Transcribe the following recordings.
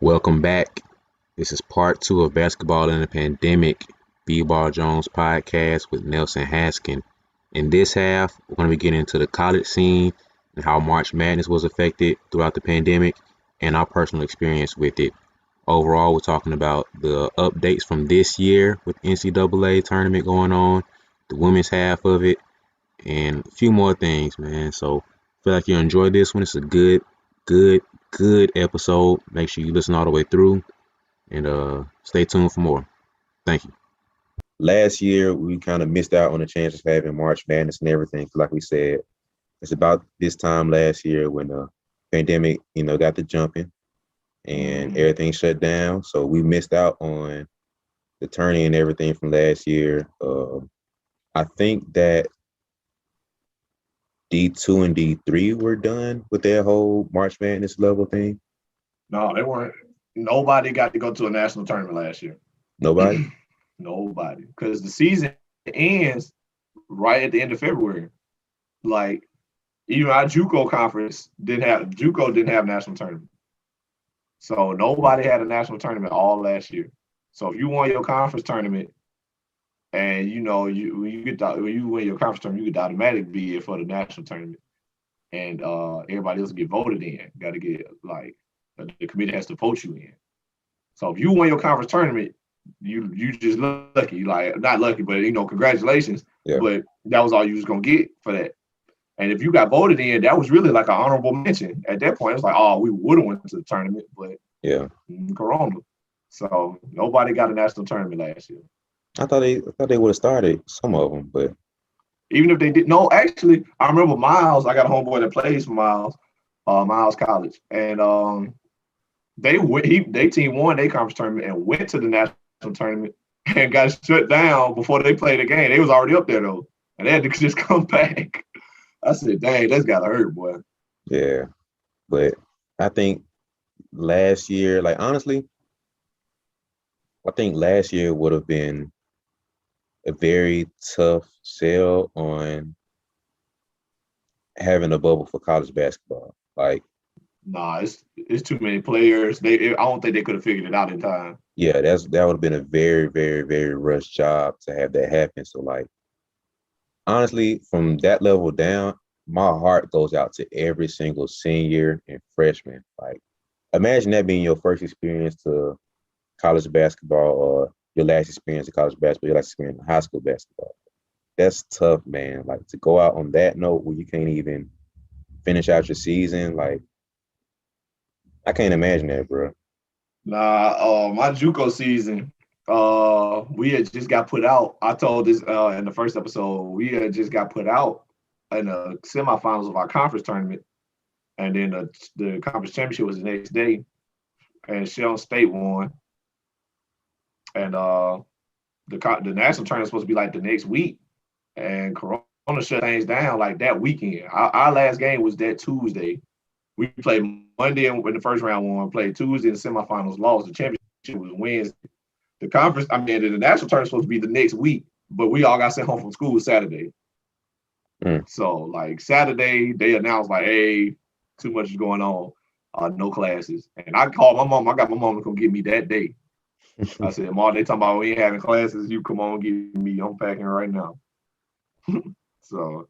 Welcome back. This is part two of Basketball in the Pandemic, BeBall Jones podcast with Nelson Haskin. In this half, we're going to be getting into the college scene and how March Madness was affected throughout the pandemic and our personal experience with it. Overall, we're talking about the updates from this year with NCAA tournament going on, the women's half of it, and a few more things, man. So I feel like you enjoyed this one. It's a good episode. Make sure you listen all the way through and stay tuned for more. Thank you. Last year, we kind of missed out on the chance of having March Madness and everything. Like we said, it's about this time last year when the pandemic, got to jumping and everything shut down. So we missed out on the tourney and everything from last year. I think that D2 and D3 were done with their whole March Madness level thing. No, they weren't. Nobody got to go to a national tournament last year. Nobody? Nobody. Because the season ends right at the end of February. Like, even our JUCO conference didn't have national tournament. So nobody had a national tournament all last year. So if you won your conference tournament and you win your conference tournament, you could automatically be in for the national tournament. And everybody else get voted in. Got to get the committee has to vote you in. So if you won your conference tournament, you just lucky. Like, not lucky, but congratulations. Yeah. But that was all you was gonna get for that. And if you got voted in, that was really like an honorable mention. At that point, it was like, oh, we would have went to the tournament, but yeah, Corona. So nobody got a national tournament last year. I thought they would have started some of them, but even if they did, no, actually, I remember Miles. I got a homeboy that plays for Miles College, and they team won their conference tournament and went to the national tournament and got shut down before they played the game. They was already up there though, and they had to just come back. I said, dang, that's gotta hurt, boy. Yeah, but I think last year, honestly, I think last year would have been a very tough sell on having a bubble for college basketball. Nah, it's too many players. I don't think they could have figured it out in time. Yeah, that would have been a very, very, very rushed job to have that happen. So honestly, from that level down, my heart goes out to every single senior and freshman. Imagine that being your first experience to college basketball or your last experience of college basketball, your last experience in high school basketball. That's tough, man. To go out on that note where you can't even finish out your season, I can't imagine that, bro. Nah, my JUCO season, we had just got put out. I told this in the first episode, we had just got put out in the semifinals of our conference tournament, and then the conference championship was the next day, and Sheldon State won, and the national tournament was supposed to be the next week, and Corona shut things down that weekend. Our last game was that Tuesday. We played Monday in the first round, won. Played Tuesday in the semifinals, lost. The championship was Wednesday. The national tournament was supposed to be the next week, but we all got sent home from school Saturday. So Saturday, they announced hey, too much is going on, no classes. And I called my mom. I got my mom to come get me that day. I said, Mom, they talking about we ain't having classes. You come on, get me. I'm packing right now. So,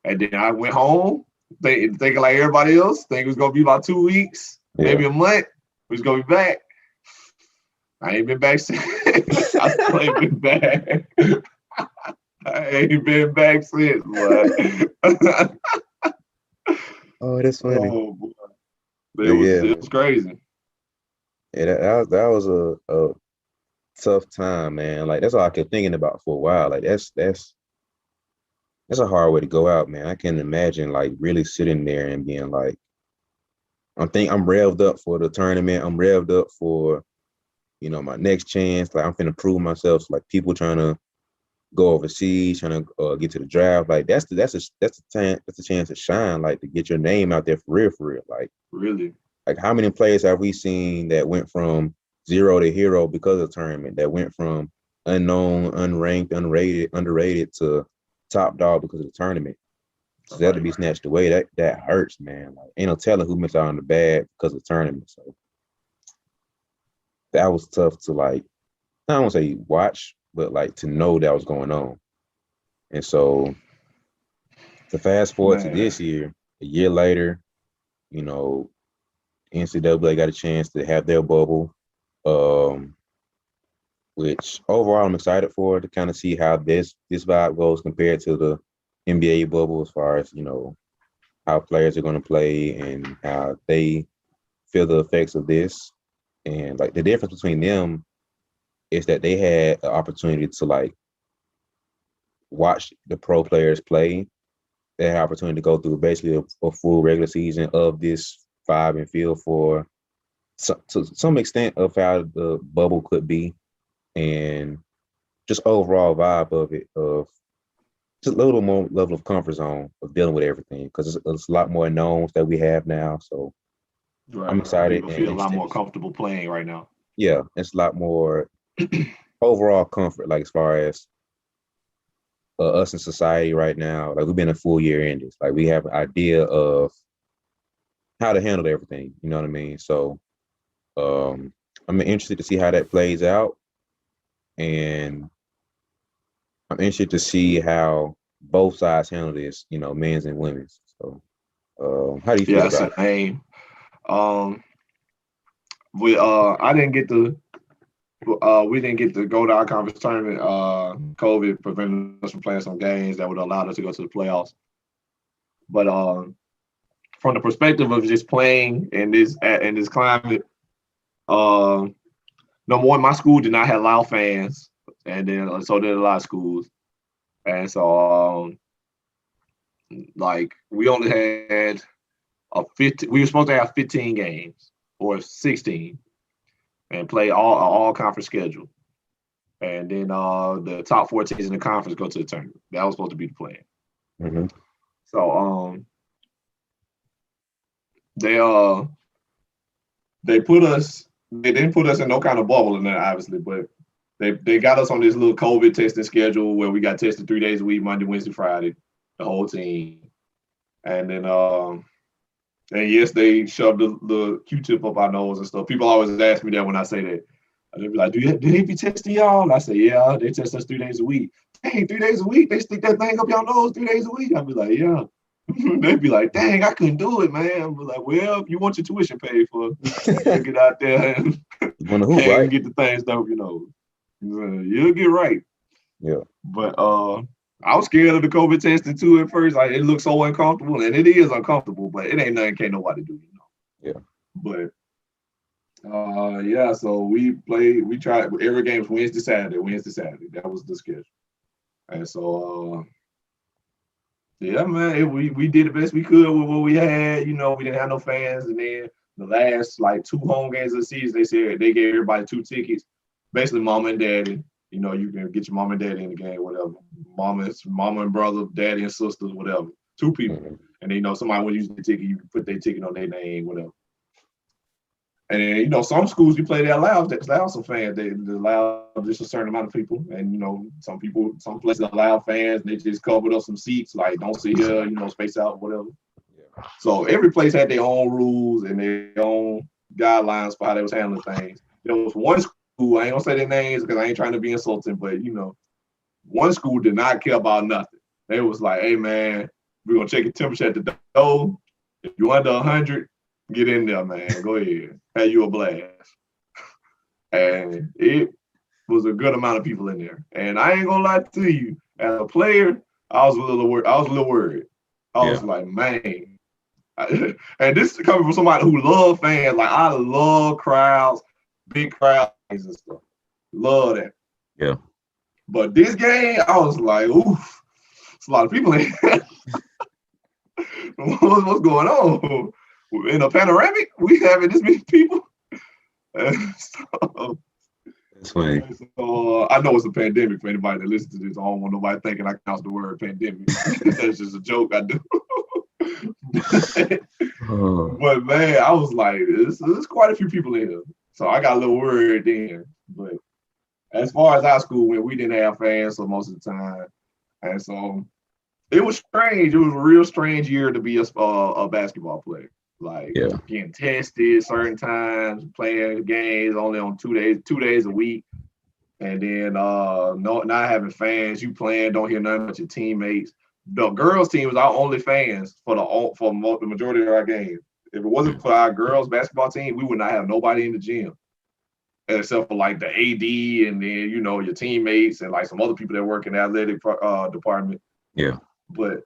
and then I went home. Thinking like everybody else, think it was gonna be about 2 weeks, maybe a month. We was gonna be back. I ain't been back since. I still ain't been back. I ain't been back since, boy. Oh, that's funny. Oh, it was crazy. Yeah, that was a tough time, man. That's all I kept thinking about for a while. That's a hard way to go out, man. I can't imagine really sitting there and being I'm revved up for the tournament. I'm revved up for, my next chance. I'm finna prove myself. So, people trying to go overseas, trying to get to the draft. That's a chance to shine. To get your name out there for real. Really. How many players have we seen that went from zero to hero because of the tournament? That went from unknown, unranked, underrated to top dog because of the tournament. So that to be snatched away, that hurts, man. Ain't no telling who missed out on the bag because of the tournament. So that was tough to like, I don't want to say watch, but like to know that was going on. And so to fast forward to Man. this year, a year later, you know, NCAA got a chance to have their bubble, which overall I'm excited for to kind of see how this vibe goes compared to the NBA bubble as far as, how players are going to play and how they feel the effects of this. And like the difference between them is that they had the opportunity to like watch the pro players play. They had opportunity to go through basically a full regular season of this vibe and feel for to some extent of how the bubble could be, and just overall vibe of it, of just a little more level of comfort zone of dealing with everything, because it's a lot more knowns that we have now. So I'm Right. excited People and feel a lot interested. more comfortable playing right now. Yeah, it's a lot more overall comfort, like as far as us in society right now. Like we've been a full year in this. Like we have an idea of how to handle everything. You know what I mean? So I'm interested to see how that plays out, and I'm interested to see how both sides handle this. Men's and women's. So how do you feel Yeah, about it? same. Um, I didn't get to. We didn't get to go to our conference tournament. COVID prevented us from playing some games that would have allowed us to go to the playoffs. But from the perspective of just playing in this climate, number one, my school did not have loud fans, and then so did a lot of schools, and so like we only had a 15. We were supposed to have 15 games or 16, and play all conference schedule. And then the top 4 teams in the conference go to the tournament. That was supposed to be the plan. Mm-hmm. So they put us. They didn't put us in no kind of bubble in there, obviously, but they got us on this little COVID testing schedule where we got tested 3 days a week, Monday, Wednesday, Friday, the whole team. And then and yes, they shoved the Q-tip up our nose and stuff. People always ask me that when I say that. And they'd be like, do they be testing y'all? And I say, yeah, they test us 3 days a week. Dang, 3 days a week? They stick that thing up y'all nose 3 days a week? I'd be like, yeah. They'd be like, dang, I couldn't do it, man. I'd be like, well, if you want your tuition paid for, you get out there and, Right? get the thing stuck up your nose. You'll get right. Yeah. But I was scared of the COVID testing too at first. Like it looked so uncomfortable, and it is uncomfortable, but it ain't nothing can't nobody do, Yeah. But yeah, so we tried every game was Wednesday, Saturday. That was the schedule. And so yeah, man, we did the best we could with what we had. We didn't have no fans, and then the last like 2 home games of the season, they said they gave everybody 2 tickets, basically mama and daddy. You can get your mom and daddy in the game, whatever. Mama and brother, daddy and sisters, whatever. 2 people. Mm-hmm. And then, somebody would use the ticket, you can put their ticket on their name, whatever. And then, some schools you play they allow some fans. They allow just a certain amount of people. And some places allow fans, they just covered up some seats, like don't sit here, space out, whatever. Yeah. So every place had their own rules and their own guidelines for how they was handling things. There was one school, I ain't gonna say their names because I ain't trying to be insulting, but one school did not care about nothing. They was like, hey man, we're gonna check your temperature at the door. If you're under 100, get in there, man. Go ahead. Have you a blast. And it was a good amount of people in there. And I ain't gonna lie to you, as a player, I was a little worried. I was like, man. And this is coming from somebody who loves fans. Like I love crowds, big crowds and stuff. Love that. Yeah. But this game, I was like, oof, it's a lot of people in here. What's going on? In a panoramic, we having this many people. So, That's funny. So I know it's a pandemic for anybody that listens to this. I don't want nobody thinking I pronounce the word pandemic. That's just a joke I do. But man, I was like, there's quite a few people in here. So I got a little worried then. But as far as our school went, we didn't have fans so most of the time. And so it was strange. It was a real strange year to be a basketball player. like Yeah. getting tested certain times, playing games only on 2 days a week, and then not having fans. You playing, don't hear nothing but your teammates. The girls' team was our only fans for the majority of our games. If it wasn't for our girls' basketball team, we would not have nobody in the gym except for like the AD and then your teammates and like some other people that work in the athletic department. Yeah. But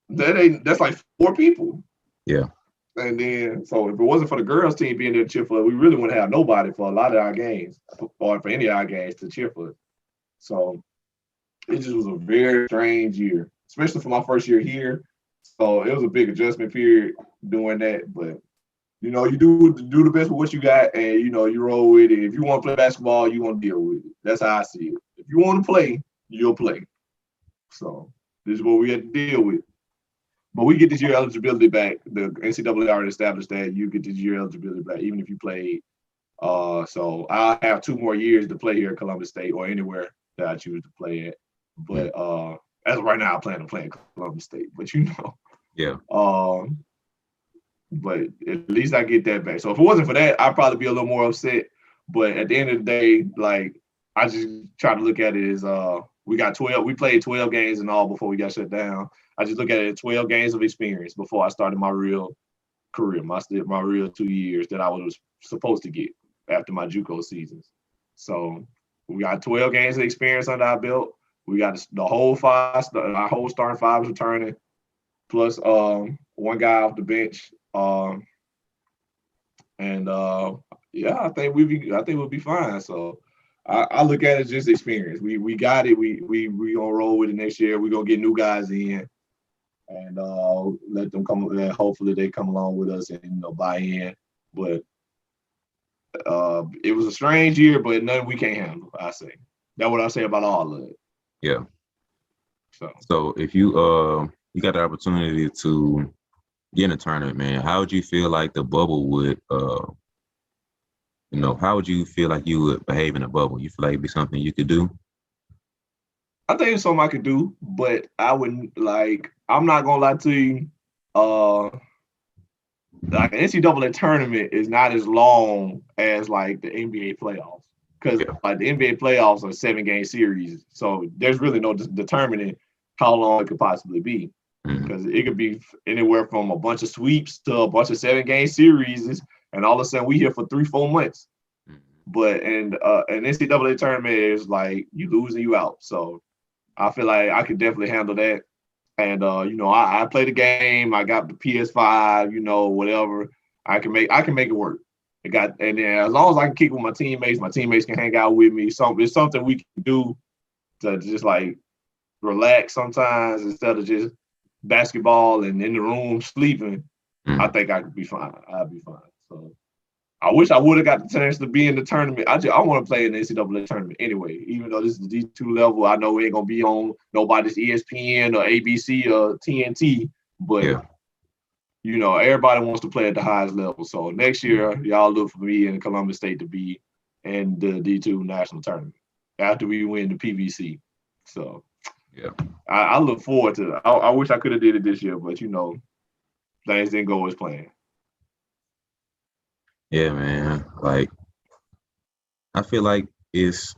that's like 4 people. Yeah. And then, so if it wasn't for the girls' team being there to cheer for us, we really wouldn't have nobody for a lot of our games, or for any of our games to cheer for us. So it just was a very strange year, especially for my first year here. So it was a big adjustment period doing that. But you do the best with what you got, and you roll with it. If you want to play basketball, you want to deal with it. That's how I see it. If you want to play, you'll play. So this is what we had to deal with. But we get this year eligibility back. The NCAA already established that you get this year eligibility back, even if you played. So I have 2 more years to play here at Columbus State or anywhere that I choose to play at. But as of right now, I plan to play at Columbus State. But Yeah. But at least I get that back. So if it wasn't for that, I'd probably be a little more upset. But at the end of the day, like I just try to look at it as we played 12 games and all before we got shut down. I just look at it as 12 games of experience before I started my real career, my real 2 years that I was supposed to get after my JUCO seasons. So we got 12 games of experience under our belt. We got the whole our whole starting 5 is returning, plus 1 guy off the bench. Yeah, I think we'll be fine. So I look at it as just experience. We got it. We gonna roll with it next year. We gonna get new guys in, and let them come. And hopefully they come along with us and buy in. But it was a strange year, but nothing we can't handle. I say that's what I say about all of it. Yeah. So if you got the opportunity to get in a tournament, man, how would you feel like the bubble would how would you feel like you would behave in a bubble? You feel like it'd be something you could do? I think it's something I could do, but I wouldn't I'm not gonna lie to you. Like an NCAA tournament is not as long as like the NBA playoffs, because like the NBA playoffs are 7-game series, so there's really no determining how long it could possibly be, because it could be anywhere from a bunch of sweeps to a bunch of 7-game series, and all of a sudden we here for 3-4 months. But an NCAA tournament is like you lose and you out. So I feel like I could definitely handle that. And I play the game. I got the PS5. Whatever. I can make it work. And then as long as I can kick with my teammates can hang out with me. It's something we can do to just like relax sometimes instead of just basketball and in the room sleeping. I think I could be fine. I'd be fine. So I wish I would have got the chance to be in the tournament. I want to play in the NCAA tournament anyway, even though this is the D2 level. I know we ain't going to be on nobody's ESPN or ABC or TNT, but, everybody wants to play at the highest level. So next year, y'all look for me in Columbus State to be in the D2 national tournament after we win the PVC. So yeah, I look forward to it. I wish I could have did it this year, but, things didn't go as planned. Yeah, man. Like, I feel like it's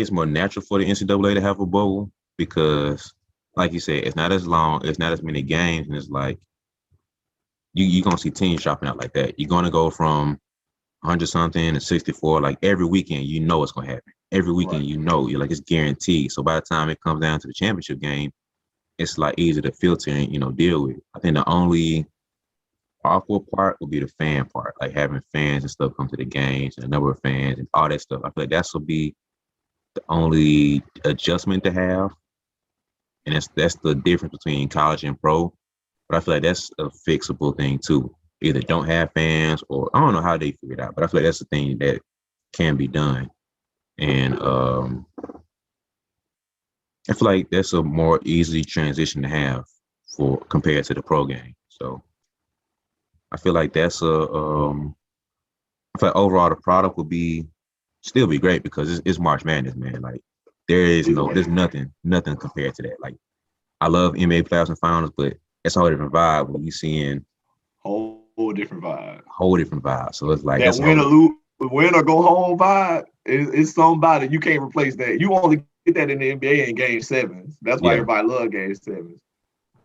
more natural for the NCAA to have a bubble because, like you said, it's not as long, it's not as many games, and it's like you're gonna see teams dropping out like that. You're gonna go from 100-something to 64. Like every weekend, it's gonna happen. Every weekend, right. You're like it's guaranteed. So by the time it comes down to the championship game, it's like easy to filter and deal with. I think the only awkward part would be the fan part, like having fans and stuff come to the games and the number of fans and all that stuff. I feel like that's will be the only adjustment to have, and that's the difference between college and pro. But I feel like that's a fixable thing too. Either don't have fans, or I don't know how they figure it out, but I feel like that's the thing that can be done. And I feel like that's a more easy transition to have for compared to the pro game. So I feel like that's I feel like overall the product would still be great because it's March Madness, man. Like there's nothing compared to that. Like I love NBA playoffs and finals, but it's a whole different vibe when you seeing Whole different vibe. Whole different vibe. So it's like That that's all. win or go home vibe is somebody you can't replace that. You only get that in the NBA in game sevens. That's why Yeah, everybody love game sevens.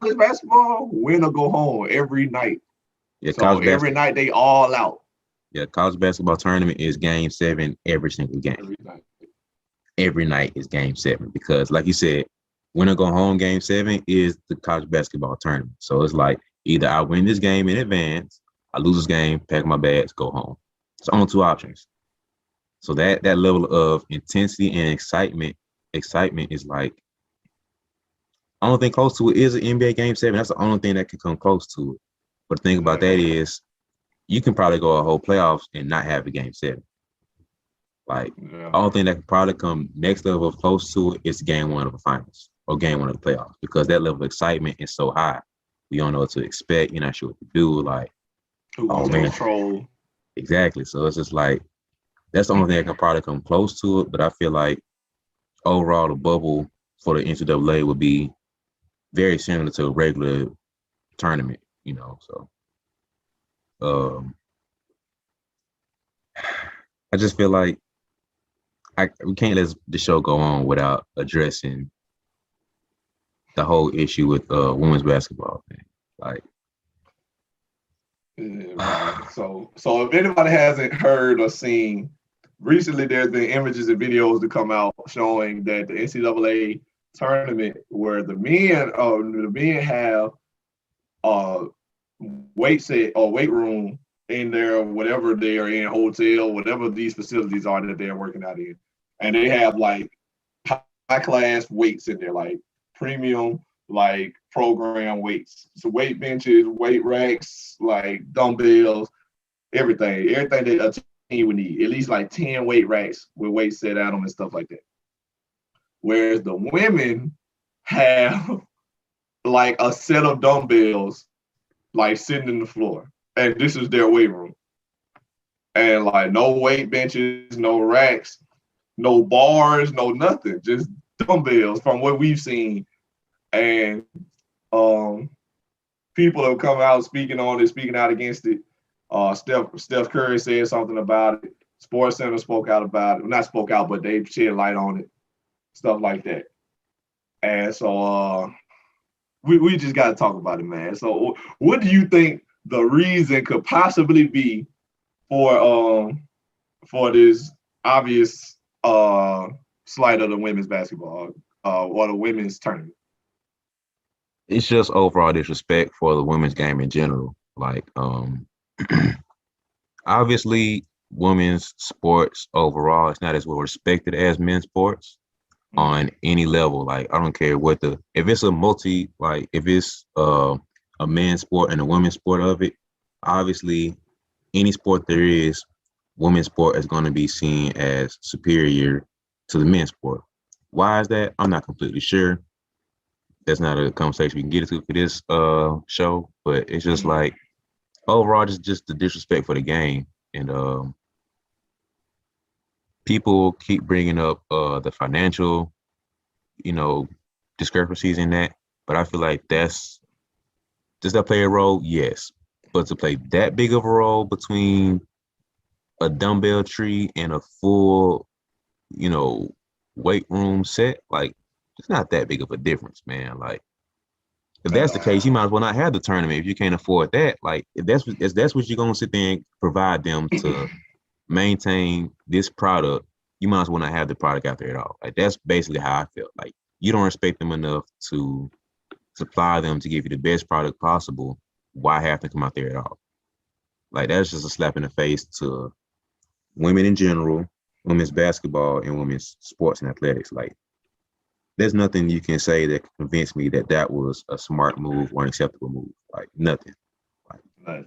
College basketball, win or go home every night. yeah. So every night they all out. Yeah, college basketball tournament is game 7 every single game. Every night. Every night is game 7 because, like you said, win or go home game 7 is the college basketball tournament. So it's like either I win this game in advance, I lose this game, pack my bags, go home. It's only 2 options. So that level of intensity and excitement is like only thing close to it is an NBA game 7. That's the only thing that can come close to it. But the thing about that is you can probably go a whole playoffs and not have a game 7. Like, the only thing that can probably come next level of close to it is game 1 of the finals or game 1 of the playoffs because that level of excitement is so high. You don't know what to expect. You're not sure what to do. Like, oh man, control. Exactly. So it's just like that's the only thing that can probably come close to it. But I feel like overall the bubble for the NCAA would be very similar to a regular tournament, you know. So I just feel like we can't let the show go on without addressing the whole issue with women's basketball thing. Like, yeah, so if anybody hasn't heard or seen, recently there's been images and videos to come out showing that the NCAA tournament where the men have weight set or weight room in their whatever they are in, hotel, whatever these facilities are that they're working out in, and they have like high class weights in there, like premium, like program weights, so weight benches, weight racks, like dumbbells, everything that a team would need, at least like 10 weight racks with weights set at them and stuff like that. Whereas the women have like a set of dumbbells like sitting in the floor, and this is their weight room, and like no weight benches, no racks, no bars, no nothing, just dumbbells from what we've seen. And people have come out speaking out against it. Steph Curry said something about it. Sports Center spoke out about it. Not spoke out, but they shed light on it. Stuff like that. And so we just got to talk about it, man. So what do you think the reason could possibly be for this obvious slight of the women's basketball or the women's tournament? it's just overall disrespect for the women's game in general. Like, obviously, women's sports overall is not as well respected as men's sports on any level. Like, I don't care what if it's if it's a men's sport and a women's sport of it, obviously, any sport there is, women's sport is going to be seen as superior to the men's sport. Why is that? I'm not completely sure. That's not a conversation we can get into for this show, but it's just like overall just the disrespect for the game. And people keep bringing up the financial, discrepancies in that, but I feel like does that play a role? Yes. But to play that big of a role between a dumbbell tree and a full, weight room set, like, it's not that big of a difference, man. Like, if that's the case, you might as well not have the tournament if you can't afford that. Like, if that's what you're gonna sit there and provide them to maintain this product, you might as well not have the product out there at all. Like, that's basically how I feel. Like, you don't respect them enough to supply them to give you the best product possible. Why have to come out there at all? Like, that's just a slap in the face to women in general, women's basketball, and women's sports and athletics. Like, there's nothing you can say that can convince me that was a smart move or an acceptable move. Like, nothing. Right.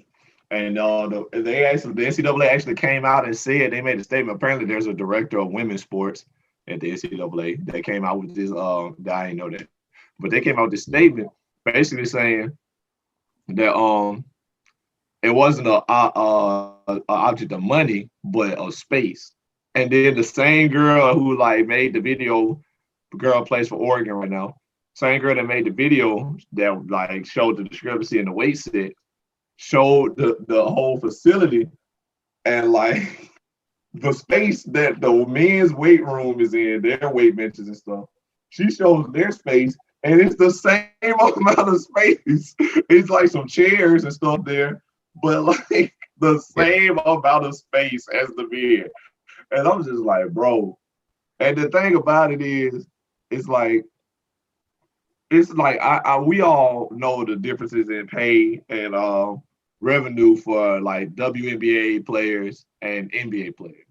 And the NCAA actually came out and said, they made a statement. Apparently, there's a director of women's sports at the NCAA that came out with this. I didn't know that, but they came out with this statement basically saying that it wasn't a object of money, but of space. And then the same girl who like made the video, the girl plays for Oregon right now. Same girl that made the video that like showed the discrepancy in the weight set showed the whole facility and like the space that the men's weight room is in, their weight benches and stuff. She shows their space, and it's the same amount of space. It's like some chairs and stuff there, but like the same amount of space as the men. And I'm just like, bro. And the thing about it is, it's like we all know the differences in pay and revenue for like WNBA players and NBA players.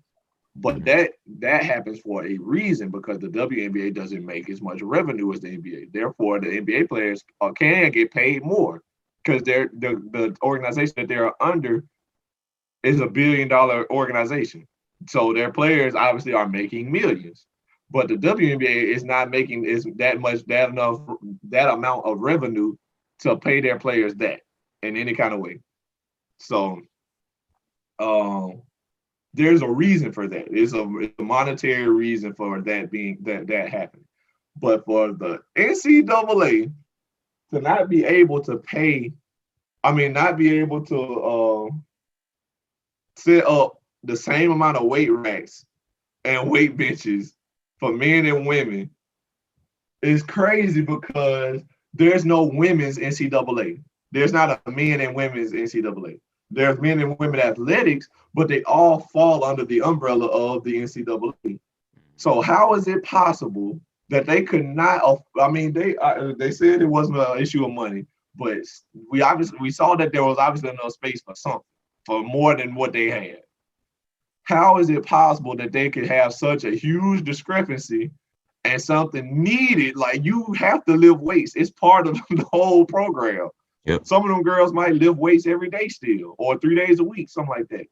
But that happens for a reason because the WNBA doesn't make as much revenue as the NBA. Therefore, the NBA players can get paid more because the organization that they're under is a $1 billion organization. So their players obviously are making millions. But the WNBA is not making that amount of revenue to pay their players that in any kind of way. So there's a reason for that. It's a monetary reason for that being that happened. But for the NCAA to not be able to pay, not be able to set up the same amount of weight racks and weight benches for men and women is crazy because there's no women's NCAA. There's not a men and women's NCAA. There's men and women athletics, but they all fall under the umbrella of the NCAA. So how is it possible that they could not? They said it wasn't an issue of money, but we saw that there was obviously enough space for something, for more than what they had. How is it possible that they could have such a huge discrepancy and something needed? Like you have to lift weights. It's part of the whole program. Yep. Some of them girls might lift weights every day still, or 3 days a week, something like that.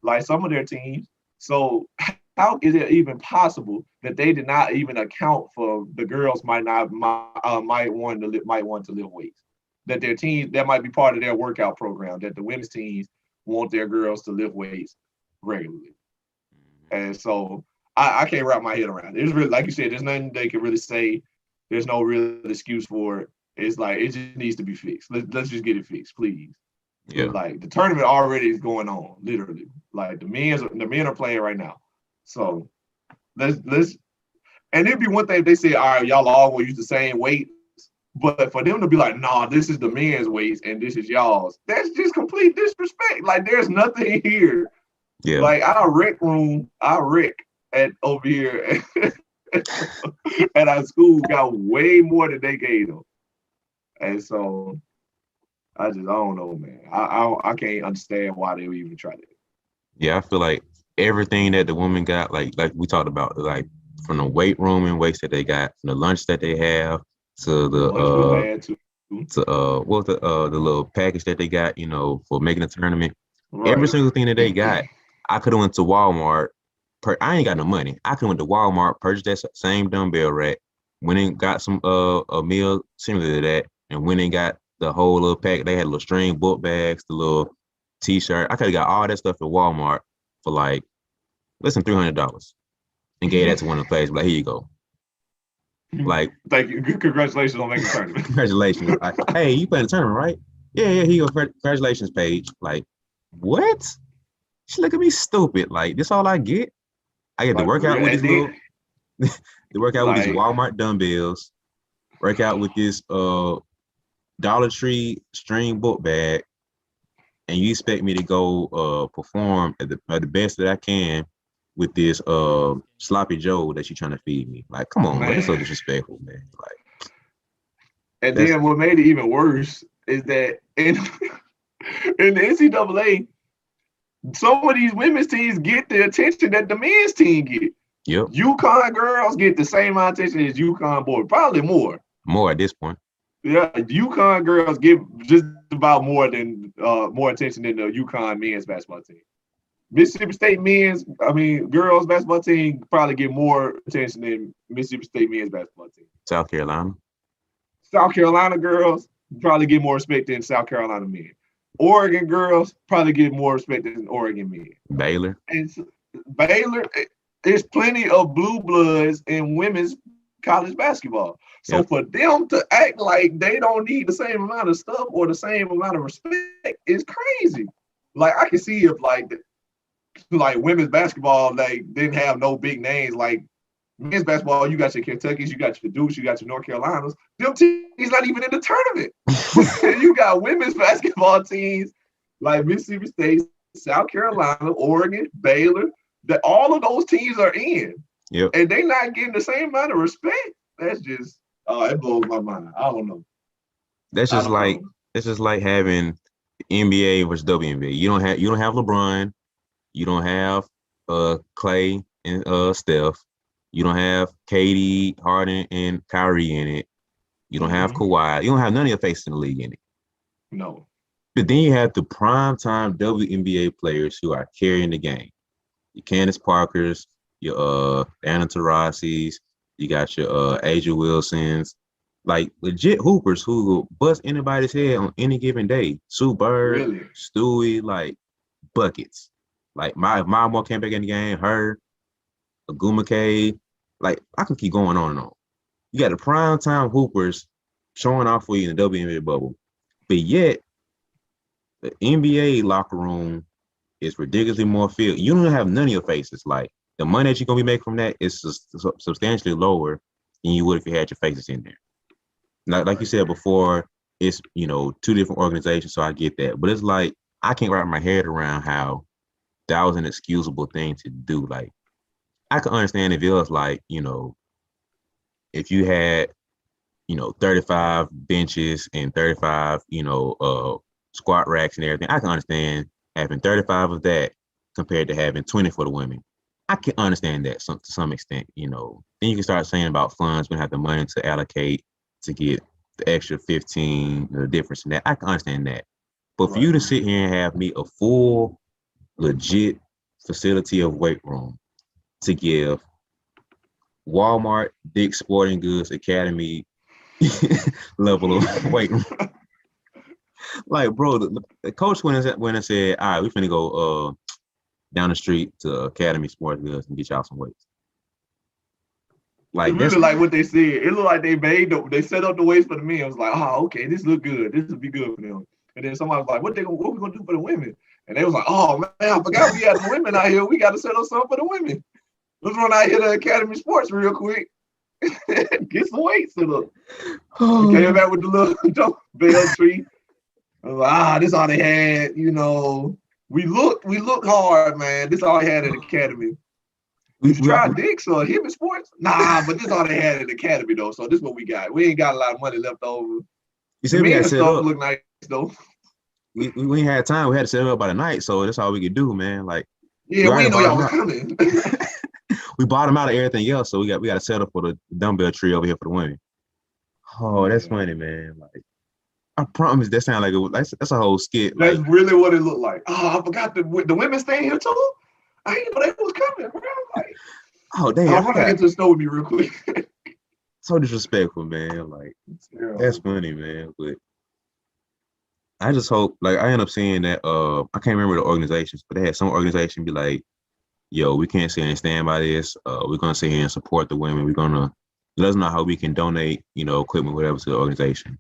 Like some of their teams. So how is it even possible that they did not even account for the girls might want to lift weights? That their teams, that might be part of their workout program, that the women's teams want their girls to lift weights regularly. And so I can't wrap my head around it. It's really, like you said, there's nothing they can really say. There's no real excuse for it. It's like it just needs to be fixed. Let's just get it fixed, please. Yeah. Like the tournament already is going on, literally. Like the men are playing right now. So let's and it'd be one thing if they say, all right, y'all all will use the same weights. But for them to be like, nah, this is the men's weights and this is y'all's, that's just complete disrespect. Like there's nothing here. Yeah. Like our rec at over here at our school got way more than they gave them. And so I don't know, man. I can't understand why they would even try that. Yeah, I feel like everything that the women got, like we talked about, like from the weight room and weights that they got, from the lunch that they have to the little package that they got, for making a tournament. Right. Every single thing that they got, I could have went to Walmart. I ain't got no money. I could have went to Walmart, purchased that same dumbbell rack, went and got some a meal similar to that, and went and got the whole little pack. They had little string book bags, the little T-shirt. I could have got all that stuff at Walmart for like less than $300 and gave that to one of the players. Like, here you go. Like, thank you. Congratulations on making the tournament. Congratulations. Like, hey, you playing the tournament, right? Yeah, here you go. Congratulations page. Like, what? She look at me stupid. Like, this all I get? I get to work out with these with these Walmart dumbbells, work out with this Dollar Tree string book bag, and you expect me to go perform at the best that I can with this sloppy Joe that you're trying to feed me. Like, come on, man. That's so disrespectful, man. Like, and then what made it even worse is that in the NCAA, some of these women's teams get the attention that the men's team get. Yep. UConn girls get the same amount of attention as UConn boys, probably more. More at this point. Yeah, UConn girls get just about more attention than the UConn men's basketball team. Mississippi State girls basketball team probably get more attention than Mississippi State men's basketball team. South Carolina girls probably get more respect than South Carolina men. Oregon girls probably get more respect than Oregon men. Baylor. And Baylor, there's plenty of blue bloods in women's college basketball. So Yep. for them to act like they don't need the same amount of stuff or the same amount of respect is crazy. Like I can see if like women's basketball like didn't have no big names. Like men's basketball, you got your Kentuckys, you got your Dukes, you got your North Carolinas. Them teams not even in the tournament. You got women's basketball teams like Mississippi State, South Carolina, Oregon, Baylor. That all of those teams are in. Yep. And they not getting the same amount of respect. That's just it blows my mind. I don't know. That's just like having NBA versus WNBA. You don't have LeBron, you don't have Clay and Steph, you don't have KD, Harden, and Kyrie in it. You don't have Kawhi. You don't have none of your faces in the league in it. No. But then you have the primetime WNBA players who are carrying the game. Your Candace Parkers, your Anna Taurasi's, you got your Asia Wilsons, like legit hoopers who will bust anybody's head on any given day. Sue Bird, Really? Stewie, like buckets. Like my mom came back in the game, her, Aguma K, like I can keep going on and on. You got the primetime hoopers showing off for you in the WNBA bubble. But yet, the NBA locker room is ridiculously more filled. You don't have none of your faces. Like the money that you're gonna be making from that is substantially lower than you would if you had your faces in there. Like you said before, it's two different organizations, so I get that. But it's like I can't wrap my head around how that was an excusable thing to do. Like I can understand if it was like, if you had, 35 benches and 35, squat racks and everything, I can understand having 35 of that compared to having 20 for the women. I can understand that to some extent, Then you can start saying about funds, we have the money to allocate to get the extra 15, the difference in that. I can understand that. But for you to sit here and have me a full, legit facility of weight room to give Walmart, Dick's Sporting Goods, Academy level of weight room. Like, bro, the coach went and said, all right, we finna go down the street to Academy Sports Goods and get y'all some weights. Like, it's really like what they said. It looked like they set up the weights for the men. It was like, oh, okay, this look good. This would be good for them. And then somebody was like, what we gonna do for the women? And they was like, oh man, I forgot we had the women out here. We got to set up something for the women. Let's run out here to Academy Sports real quick. Get some weights set up. We came back with the little bell tree. I was like, this all they had. We looked hard, man. This all they had at Academy. Did you try Dick's or Hibbett Sports? Nah, but this all they had at the Academy though. So this is what we got. We ain't got a lot of money left over. You said we had to set up. Look nice though. We ain't had time. We had to set it up by the night, so that's all we could do, man. Like, yeah, we didn't know y'all was coming. We bought them out of everything else, so we got to set up for the dumbbell tree over here for the women. Oh, that's funny, man. Like, I promise that sound like that's a whole skit. That's really what it looked like. Oh, I forgot the women staying here too. I didn't know they was coming, bro. Like, oh damn! I'm gonna get to the store with me real quick. So disrespectful, man. Like, that's funny, man. But I just hope, like, I end up seeing that. I can't remember the organizations, but they had some organization be like, "Yo, we can't sit here and stand by this. We're gonna sit here and support the women. We're gonna let us know how we can donate, equipment, whatever, to the organization."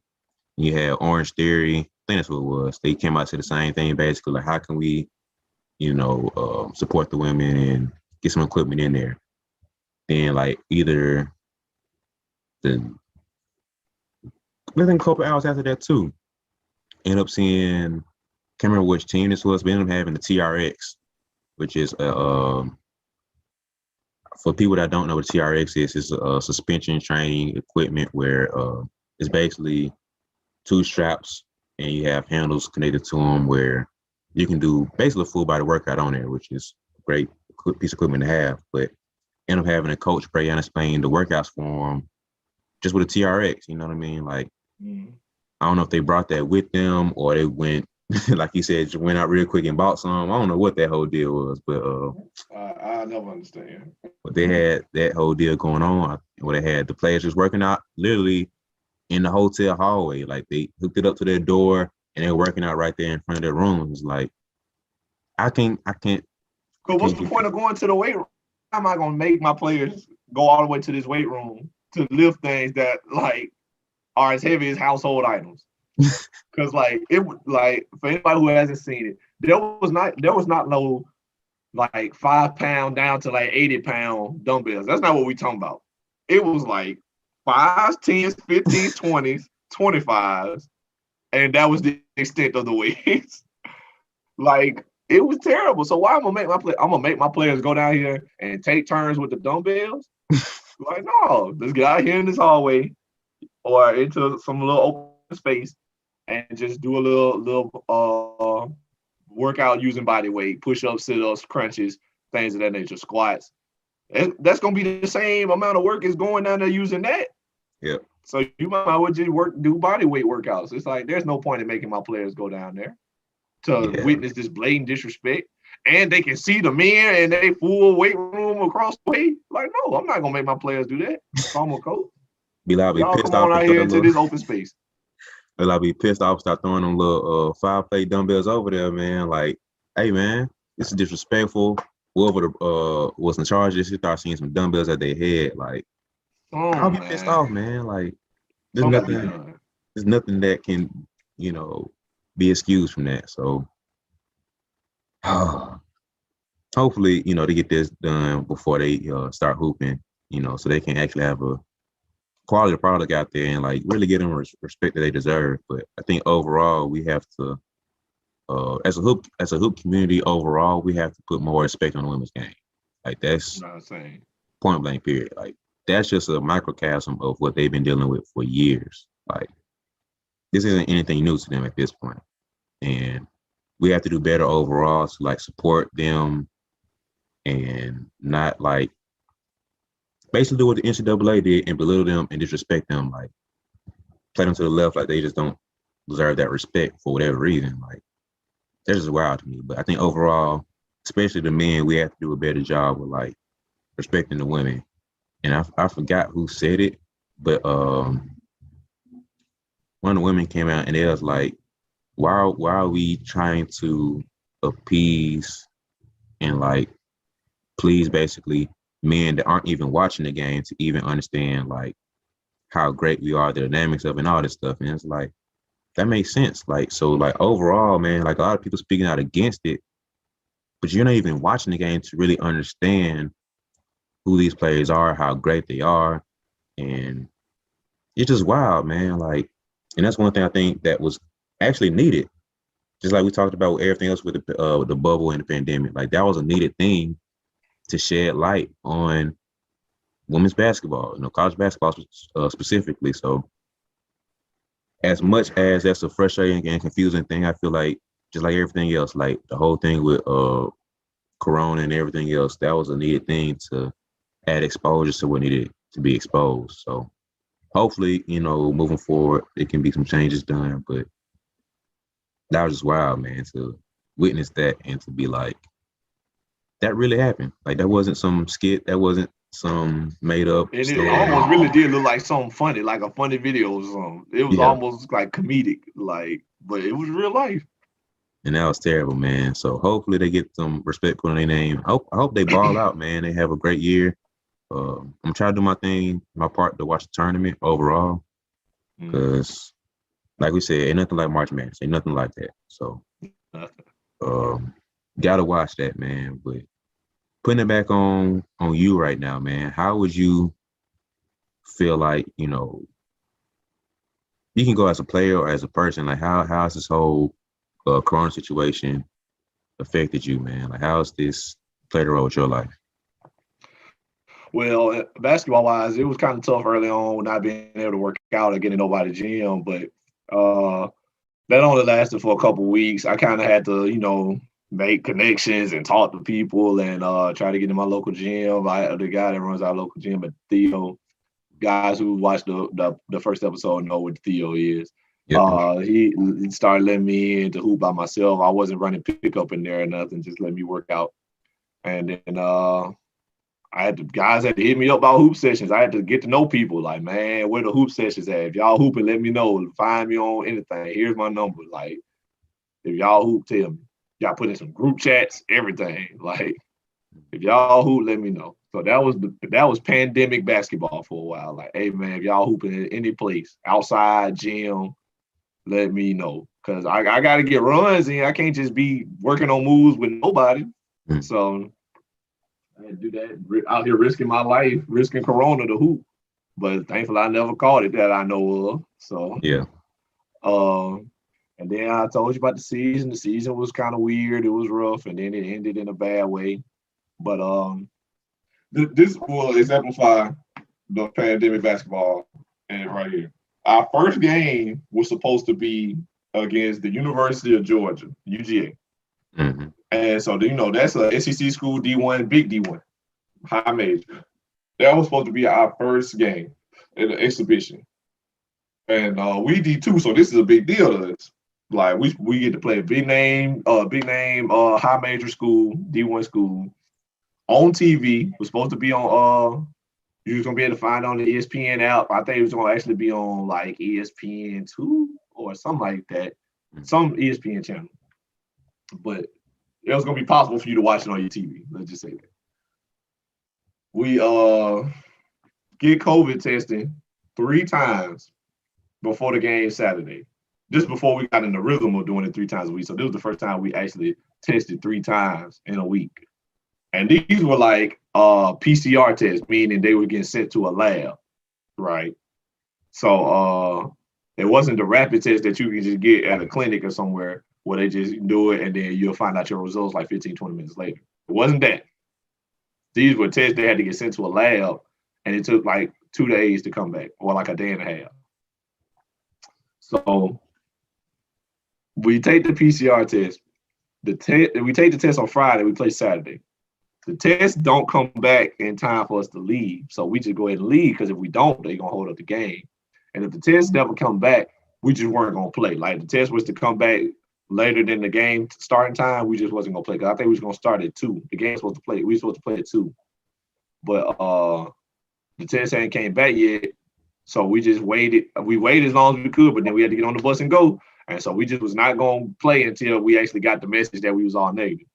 You had Orange Theory. I think that's what it was. They came out to the same thing, basically, like, how can we, support the women and get some equipment in there? Then, like, either within a couple hours after that too, end up seeing, can't remember which team this was, but ended up having the TRX, which is for people that don't know what TRX is, it's a suspension training equipment where it's basically 2 straps and you have handles connected to them where you can do basically a full body workout on there, which is a great piece of equipment to have. But end up having a coach break down and explain the workouts for them just with a TRX, you know what I mean? Like, I don't know if they brought that with them or they went, like you said, just went out real quick and bought some. I don't know what that whole deal was, but I never understand. But they had that whole deal going on where they had the players just working out literally in the hotel hallway. Like, they hooked it up to their door and they were working out right there in front of their rooms. Like, I can't. So what's the point of going to the weight room? How am I gonna make my players go all the way to this weight room to lift things that like are as heavy as household items. Cause like for anybody who hasn't seen it, there was not no like 5 pound down to like 80-pound dumbbells. That's not what we talking about. It was like 5s, 10s, 15s, 20s, 25s, and that was the extent of the weights. Like it was terrible. So why I'm gonna make my players go down here and take turns with the dumbbells? Like, no, let's get out here in this hallway or into some little open space and just do a little workout using body weight, push-ups, sit-ups, crunches, things of that nature, squats. That's gonna be the same amount of work as going down there using that. Yep. So you might as well just do body weight workouts. It's like there's no point in making my players go down there to witness this blatant disrespect. And they can see the men and they full weight room across the way. Like, no, I'm not gonna make my players do that. If I'm a coach. Be like, y'all come on out here into this open space. I'll be pissed off, start throwing them little 5-plate dumbbells over there, man. Like, hey, man, this is disrespectful. Whoever was in charge of this, you start seeing some dumbbells at their head. Like, I'll be pissed off, man. Like, there's nothing that can, be excused from that. So, hopefully, they get this done before they start hooping, so they can actually have a quality product out there and like really get them respect that they deserve. But I think overall we have to, as a hoop community overall, we have to put more respect on the women's game. Like that's point blank period. Like that's just a microcosm of what they've been dealing with for years. Like this isn't anything new to them at this point, and we have to do better overall to like support them and not like basically do what the NCAA did and belittle them and disrespect them, like play them to the left like they just don't deserve that respect for whatever reason. Like that's just wild to me. But I think overall, especially the men, we have to do a better job with like respecting the women. And I forgot who said it, but one of the women came out and it was like, why are we trying to appease and like please basically men that aren't even watching the game to even understand like how great we are, the dynamics of and all this stuff. And it's like, that makes sense. Like, so like overall, man, like a lot of people speaking out against it, but you're not even watching the game to really understand who these players are, how great they are. And it's just wild, man. Like, and that's one thing I think that was actually needed. Just like we talked about with everything else with the bubble and the pandemic, like that was a needed thing to shed light on women's basketball, college basketball specifically. So as much as that's a frustrating and confusing thing, I feel like just like everything else, like the whole thing with Corona and everything else, that was a needed thing to add exposure to what needed to be exposed. So hopefully, moving forward, it can be some changes done. But that was just wild, man, to witness that and to be like, that really happened. Like that wasn't some skit. That wasn't some made up. And it almost really did look like something funny, like a funny video or something. It was almost like comedic, like, but it was real life. And that was terrible, man. So hopefully they get some respect put on their name. I hope they ball out, man. They have a great year. I'm trying to do my part to watch the tournament overall. Because, like we said, ain't nothing like March Madness. Ain't nothing like that. So, gotta watch that, man. But putting it back on you right now, man, how would you feel like, you can go as a player or as a person, like how has this whole Corona situation affected you, man? Like how has this played a role with your life? Well, basketball-wise, it was kind of tough early on not being able to work out or getting nobody gym, but that only lasted for a couple of weeks. I kind of had to, make connections and talk to people and try to get in my local gym. The guy that runs our local gym at Theo, guys who watched the first episode know what Theo is. Yep. He started letting me in to hoop by myself. I wasn't running pickup in there or nothing, just let me work out. And then guys had to hit me up about hoop sessions. I had to get to know people. Like, man, where the hoop sessions at? If y'all hooping, let me know. Find me on anything. Here's my number. Like, if y'all hoop, tell me. Y'all put in some group chats, everything. Like, If y'all hoop, let me know. So that was pandemic basketball for a while. Like, hey man, if y'all hooping in any place, outside, gym, let me know. Cause I gotta get runs in. I can't just be working on moves with nobody. Mm. So I had to do that out here risking my life, risking corona to hoop. But thankfully I never caught it that I know of. So Yeah. and then I told you about the season. The season was kind of weird. It was rough, and then it ended in a bad way. But this will exemplify the pandemic basketball and right here. Our first game was supposed to be against the University of Georgia, UGA. Mm-hmm. And so, that's a SEC school D1, big D1, high major. That was supposed to be our first game in the exhibition. And we D2, so this is a big deal to us. Like we get to play a high major school, D1 school on TV. Was supposed to be on you was gonna be able to find it on the ESPN app. I think it was gonna actually be on like ESPN2 or something like that, some ESPN channel. But it was gonna be possible for you to watch it on your TV. Let's just say that. We get COVID testing 3 times before the game Saturday. Just before we got in the rhythm of doing it 3 times a week. So this was the first time we actually tested 3 times in a week. And these were like PCR tests, meaning they were getting sent to a lab, right? So it wasn't the rapid test that you can just get at a clinic or somewhere where they just do it and then you'll find out your results like 15, 20 minutes later. It wasn't that. These were tests that had to get sent to a lab, and it took like 2 days to come back, or like a day and a half. So we take the PCR test. We take the test on Friday. We play Saturday. The tests don't come back in time for us to leave, so we just go ahead and leave because if we don't, they're gonna hold up the game. And if the tests never come back, we just weren't gonna play. Like the test was to come back later than the game starting time, we just wasn't gonna play. Cause I think we was gonna start at 2. The game's supposed to play. We were supposed to play at 2, but the test ain't came back yet. So we just waited. We waited as long as we could, but then we had to get on the bus and go. And so we just was not gonna play until we actually got the message that we was all negative.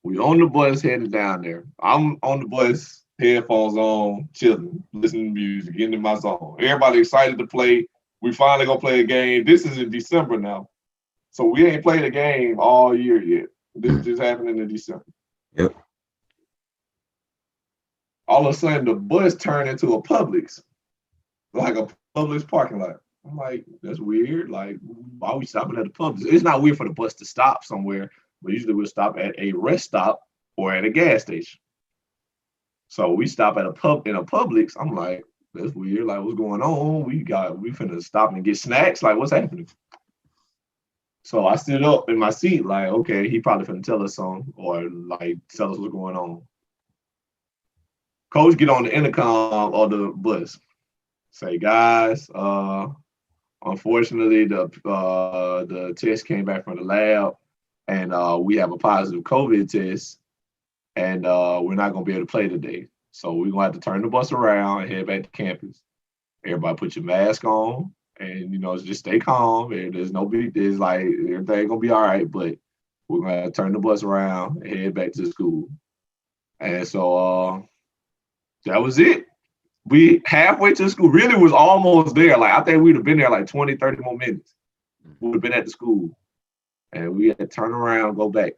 We on the bus headed down there. I'm on the bus, headphones on, chilling, listening to music, getting in my zone. Everybody excited to play. We finally gonna play a game. This is in December now. So we ain't played a game all year yet. This just happened in December. Yep. All of a sudden, the bus turned into a Publix, like a Publix parking lot. I'm like, that's weird. Like, why are we stopping at a Publix? It's not weird for the bus to stop somewhere, but usually we'll stop at a rest stop or at a gas station. So we stop at a Publix. I'm like, that's weird. Like, what's going on? We finna stop and get snacks. Like, what's happening? So I stood up in my seat, like, okay, he probably finna tell us something or like tell us what's going on. Coach get on the intercom of the bus. Say, guys, unfortunately, the test came back from the lab, and we have a positive COVID test, and we're not gonna be able to play today. So we're gonna have to turn the bus around and head back to campus. Everybody put your mask on, and just stay calm. And there's no big. There's like everything gonna be all right, but we're gonna turn the bus around and head back to school. And so that was it. We halfway to school, really was almost there. Like I think we'd have been there like 20, 30 more minutes. We would have been at the school. And we had to turn around, go back.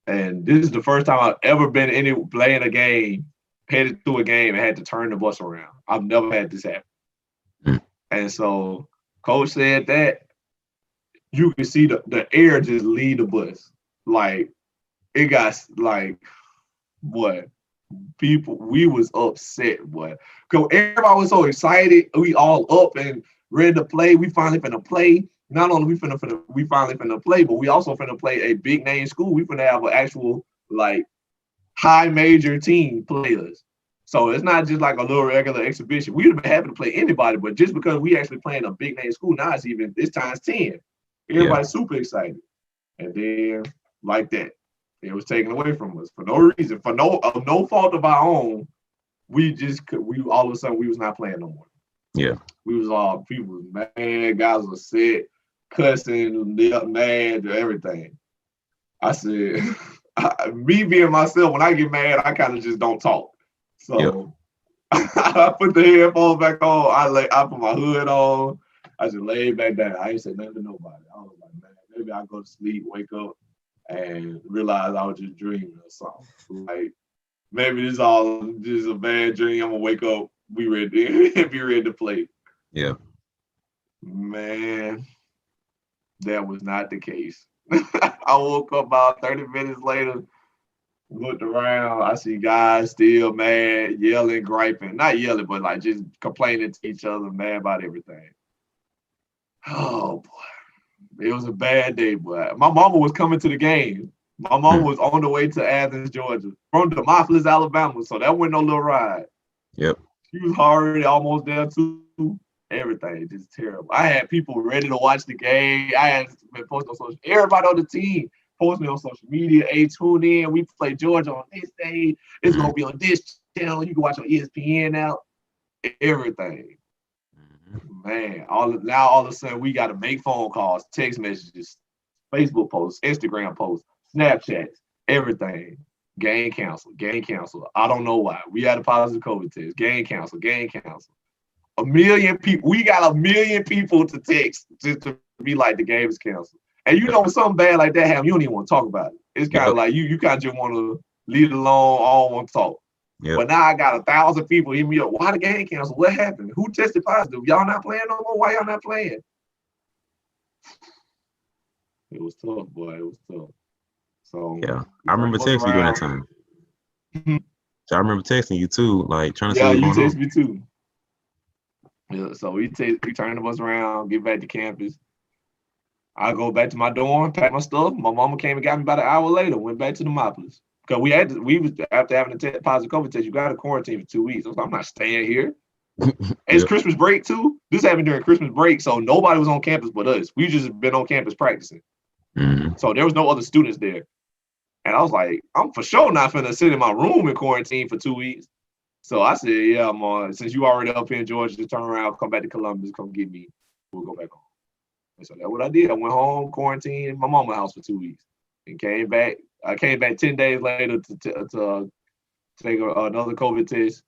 And this is the first time I've ever been playing a game, headed to a game, and had to turn the bus around. I've never had this happen. And so coach said that you can see the air just leave the bus. Like it got like what? People, we was upset, boy. Cause everybody was so excited. We all up and ready to play. We finally finna play. Not only we finally finna play, but we also finna play a big name school. We finna have an actual like high major team players. So it's not just like a little regular exhibition. We'd have been happy to play anybody, but just because we actually playing a big name school, now it's times 10. Everybody's super excited. And then like that. It was taken away from us for no reason, for no fault of our own. We all of a sudden we was not playing no more. Yeah, we was all people was mad, guys were sick, cussing, mad, everything. I said, me being myself, when I get mad, I kind of just don't talk. So I put the headphones back on. I put my hood on. I just laid back down. I ain't say nothing to nobody. I was like, man, maybe I go to sleep, wake up, and realize I was just dreaming or something. Like maybe this all just a bad dream. I'm gonna wake up, be ready to play. Yeah. Man, that was not the case. I woke up about 30 minutes later, looked around. I see guys still mad, yelling, griping. Not yelling, but like just complaining to each other, mad about everything. Oh, boy. It was a bad day, boy. My mama was coming to the game. My mama was on the way to Athens, Georgia, from Demopolis, Alabama. So that wasn't no little ride. Yep. She was already almost there, too. Everything just terrible. I had people ready to watch the game. I had been posting on social. Everybody on the team posting on social media. Hey, tune in. We play Georgia on this day. It's gonna be on this channel. You can watch on ESPN now. Everything. Man, all of a sudden we got to make phone calls, text messages, Facebook posts, Instagram posts, Snapchats, everything. Game cancel. I don't know why. We had a positive COVID test. Game cancel. 1 million people. We got 1 million people to text just to be like the game is canceled. And you know when something bad like that happens, you don't even want to talk about it. It's kind of like you kind of just want to leave it alone. I don't want to talk. Yep. But now I got 1,000 people hit me up. Why the game canceled? What happened? Who tested positive? Y'all not playing no more? Why y'all not playing? It was tough, boy. It was tough. So yeah, I remember texting you during that time. So I remember texting you too, like trying to see what's going on. Yeah, you texted me too. Yeah, so we turned the bus around, get back to campus. I go back to my dorm, pack my stuff. My mama came and got me about an hour later. Went back to Demopolis. Because we was after having a positive COVID test, you got to quarantine for 2 weeks. I was like, I'm not staying here. It's Christmas break too. This happened during Christmas break, so nobody was on campus but us. We just been on campus practicing. So there was no other students there. And I was like, I'm for sure not finna sit in my room in quarantine for 2 weeks. So I said, yeah, I'm on. Since you already up here in Georgia, just turn around, come back to Columbus, come get me. We'll go back home. And so that's what I did. I went home, quarantined in my mama's house for 2 weeks, and came back. I came back 10 days later to take another COVID test.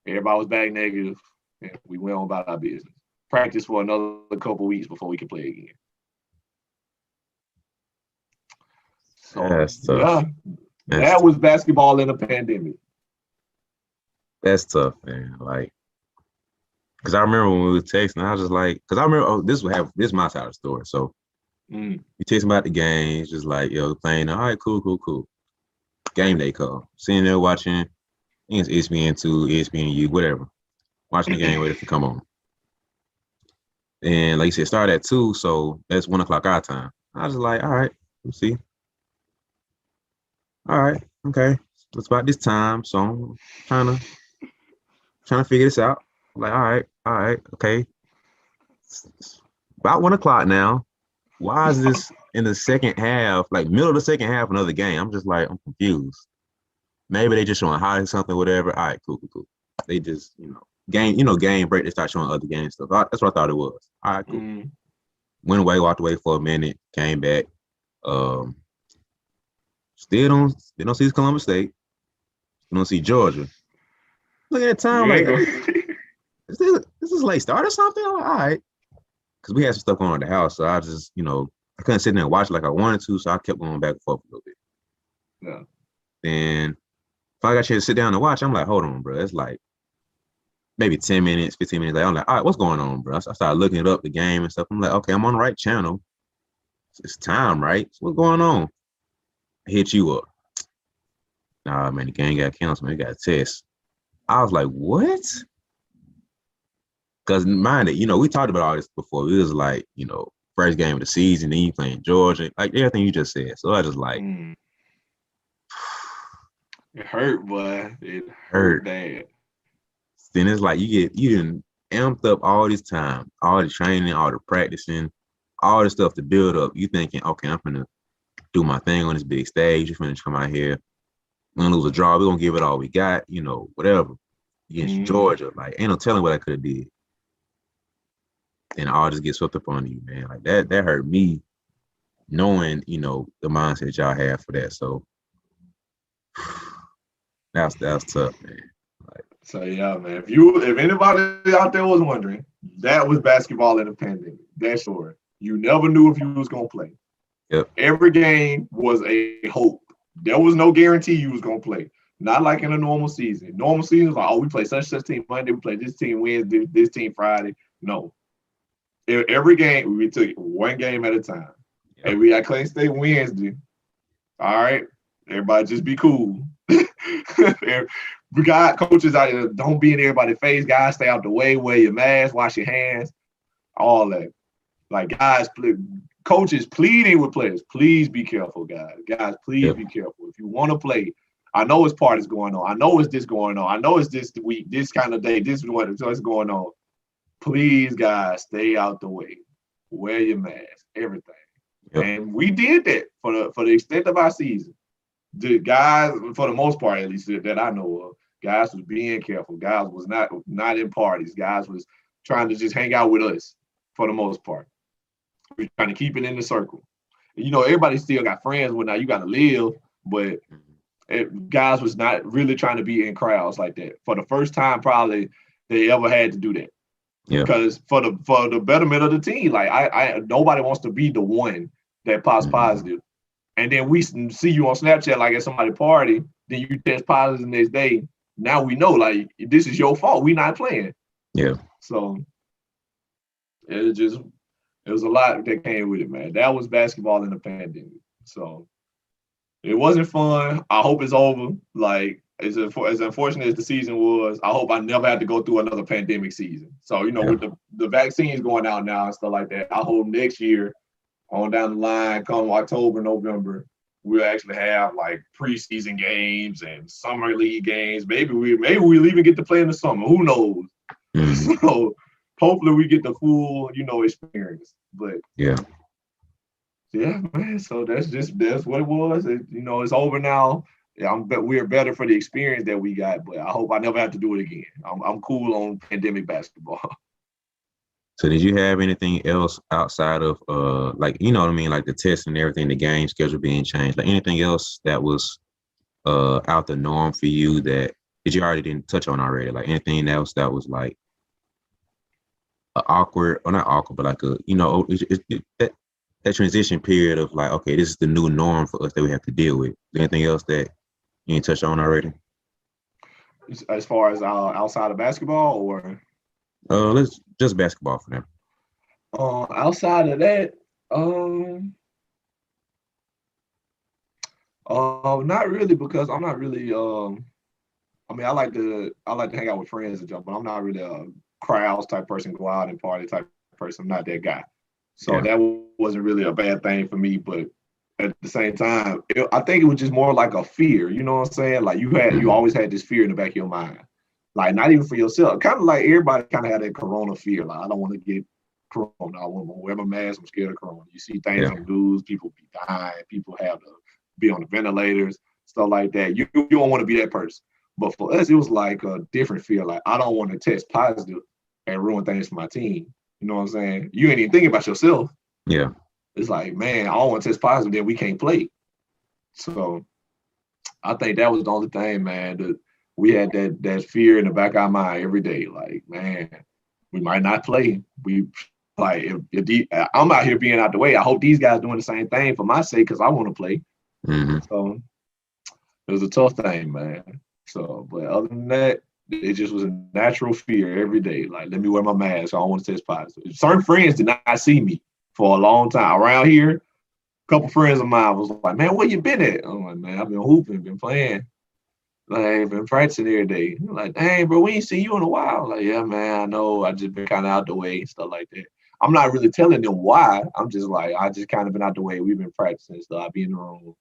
Everybody was back negative, and we went on about our business. Practice for another couple weeks before we could play again. So that's tough. Yeah, that was basketball in a pandemic. That's tough, man. Like, because I remember when we were texting, I was just like, because I remember, this is my side of the story. So you text about the games, just like, yo, playing, all right, cool. Game day call. Sitting there watching, I think it's ESPN2, ESPNU, whatever. Watching the game, waiting to come on. And like you said, it started at 2, so that's 1 o'clock our time. I was like, all right, let's see. All right, okay. It's about this time, so I'm trying to figure this out. I'm like, all right, okay. It's about 1 o'clock now. Why is this in the second half, like middle of the second half, another game? I'm just like, I'm confused. Maybe they just showing highlights, something, whatever. All right, cool. They just, game break, they start showing other game stuff. That's what I thought it was. All right, cool. Went away, walked away for a minute, came back. Still don't see Columbus State. Still don't see Georgia. Look at that time, like, is this late start or something? I'm like, all right. Because we had some stuff going on at the house, so I just, I couldn't sit there and watch like I wanted to, so I kept going back and forth a little bit. Yeah. Then if I got a chance to sit down and watch, I'm like, hold on, bro. It's like maybe 10 minutes, 15 minutes later. I'm like, all right, what's going on, bro? I started looking it up, the game and stuff. I'm like, okay, I'm on the right channel. It's time, right? So what's going on? I hit you up. Nah, man, the game got canceled, man. We got a test. I was like, what? Because mind it, we talked about all this before. It was like, first game of the season, then you playing Georgia, like everything you just said. So I just like, it hurt, boy. It hurt bad. Then it's like you done amped up all this time, all the training, all the practicing, all the stuff to build up. You thinking, okay, I'm gonna do my thing on this big stage. You're gonna come out here, we're gonna lose a draw. We're gonna give it all we got, whatever. Against Georgia, like ain't no telling what I could have did. And all just get swept up on you, man. Like that hurt me, knowing, the mindset y'all have for that. So That's tough, man. So yeah, man. If anybody out there was wondering, that was basketball in the pandemic. That's sure. You never knew if you was gonna play. Yep. Every game was a hope. There was no guarantee you was gonna play. Not like in a normal season. Normal season is like, oh, we play such team Monday, we play this team Wednesday, this team Friday. No. Every game we took it one game at a time. Yep. Hey, we got Clay State Wednesday. All right, everybody just be cool. We got coaches out there, don't be in everybody's face. Guys, stay out the way, wear your mask, wash your hands, all that. Like guys, coaches pleading with players, please be careful, guys. Guys, please be careful. If you want to play, I know it's parties going on. I know it's this going on. I know it's this week, this kind of day, this is what's going on. Please, guys, stay out the way. Wear your mask, everything. Yep. And we did that for the extent of our season. The guys, for the most part, at least that I know of, guys was being careful. Guys was not in parties. Guys was trying to just hang out with us for the most part. We're trying to keep it in the circle. You know, everybody still got friends when now you got to live, but guys was not really trying to be in crowds like that. For the first time, probably they ever had to do that. Yeah. Because for the betterment of the team, like I nobody wants to be the one that pops positive. And then we see you on Snapchat like at somebody's party, then you test positive the next day. Now we know like this is your fault. We not playing. Yeah. So it was a lot that came with it, man. That was basketball in the pandemic. So it wasn't fun. I hope it's over. Like as unfortunate as the season was, I hope I never have to go through another pandemic season. So, you know, with the vaccines going out now and stuff like that, I hope next year on down the line, come October, November, we'll actually have like preseason games and summer league games. Maybe we'll even get to play in the summer. Who knows? So hopefully we get the full, you know, experience. But yeah, man. So that's what it was. You know, it's over now. Yeah, we're better for the experience that we got, but I hope I never have to do it again. I'm cool on pandemic basketball. So did you have anything else outside of like, you know what I mean, like the test and everything, the game schedule being changed, like anything else that was out the norm for you that you already didn't touch on already? Like anything else that was like awkward, or not awkward, but like a, you know, that transition period of like, okay, this is the new norm for us that we have to deal with. Anything else that you didn't touch on already? As far as outside of basketball, or let's just basketball for now. Outside of that, not really, because I'm not really I mean, I like to hang out with friends and jump, but I'm not really a crowds type person, go out and party type person. I'm not that guy. So that wasn't really a bad thing for me, but at the same time, I think it was just more like a fear. You know what I'm saying? Like you always had this fear in the back of your mind. Like not even for yourself. Kind of like everybody kind of had that corona fear. Like I don't want to get corona. I want to wear my mask. I'm scared of corona. You see things on the news, people be dying, people have to be on the ventilators, stuff like that. You don't want to be that person. But for us, it was like a different fear. Like I don't want to test positive and ruin things for my team. You know what I'm saying? You ain't even thinking about yourself. Yeah. It's like, man, I don't want to test positive, then we can't play. So I think that was the only thing, man, that we had that fear in the back of our mind every day. Like, man, we might not play. If I'm out here being out the way, I hope these guys doing the same thing for my sake, because I want to play. Mm-hmm. So it was a tough thing, man. So, but other than that, it just was a natural fear every day. Like, let me wear my mask. So I don't want to test positive. Certain friends did not see me for a long time. Around here, a couple friends of mine was like, man, where you been at? I'm like, man, I've been hooping, been playing. Like, been practicing every day. I'm like, dang, bro, we ain't seen you in a while. Like, yeah, man, I know. I just been kind of out the way and stuff like that. I'm not really telling them why. I'm just like, I just kind of been out the way. We've been practicing, so I be in the room.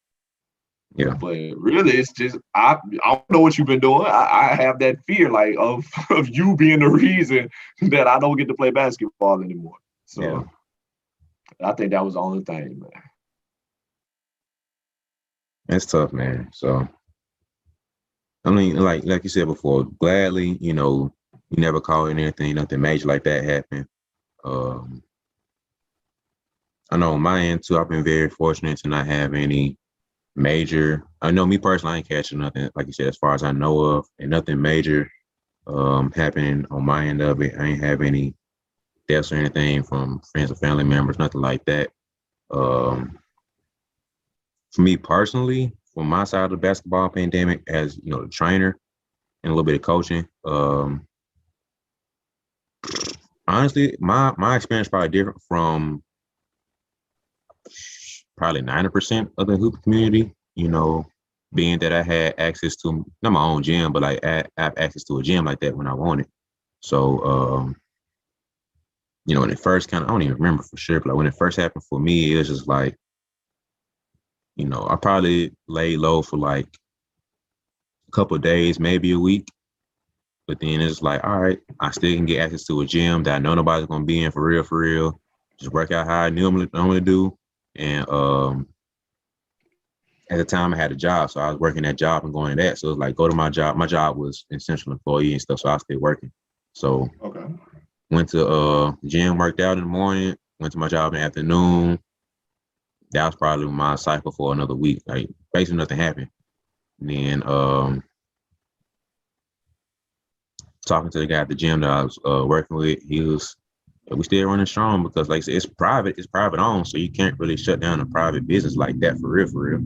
Yeah. But really, it's just, I don't know what you've been doing. I have that fear, like, of you being the reason that I don't get to play basketball anymore. So I think that was the only thing, man. That's tough, man. So, I mean, like you said before, gladly, you know, you never called it anything, nothing major like that happened. I know on my end too, I've been very fortunate to not have any major. I know me personally, I ain't catching nothing, like you said, as far as I know of, and nothing major happening on my end of it. I ain't have any deaths or anything from friends or family members, nothing like that. Um, for me personally, from my side of the basketball pandemic, as you know, the trainer and a little bit of coaching, honestly, my experience probably different from probably 90% of the hoop community. You know, being that I had access to not my own gym, but like I have access to a gym like that when I wanted. So, you know, when it first I don't even remember for sure, but like when it first happened for me, it was just like, you know, I probably laid low for like a couple of days, maybe a week. But then it's like, all right, I still can get access to a gym that I know nobody's gonna be in for real, for real. Just work out how I normally do. And at the time I had a job, so I was working that job and going to that. So it was like go to my job. My job was essential employee and stuff, so I stayed working. So went to the gym, worked out in the morning, went to my job in the afternoon. That was probably my cycle for another week. Like basically nothing happened. And then talking to the guy at the gym that I was working with, we still running strong because like I said, it's private owned, so you can't really shut down a private business like that for real, for real.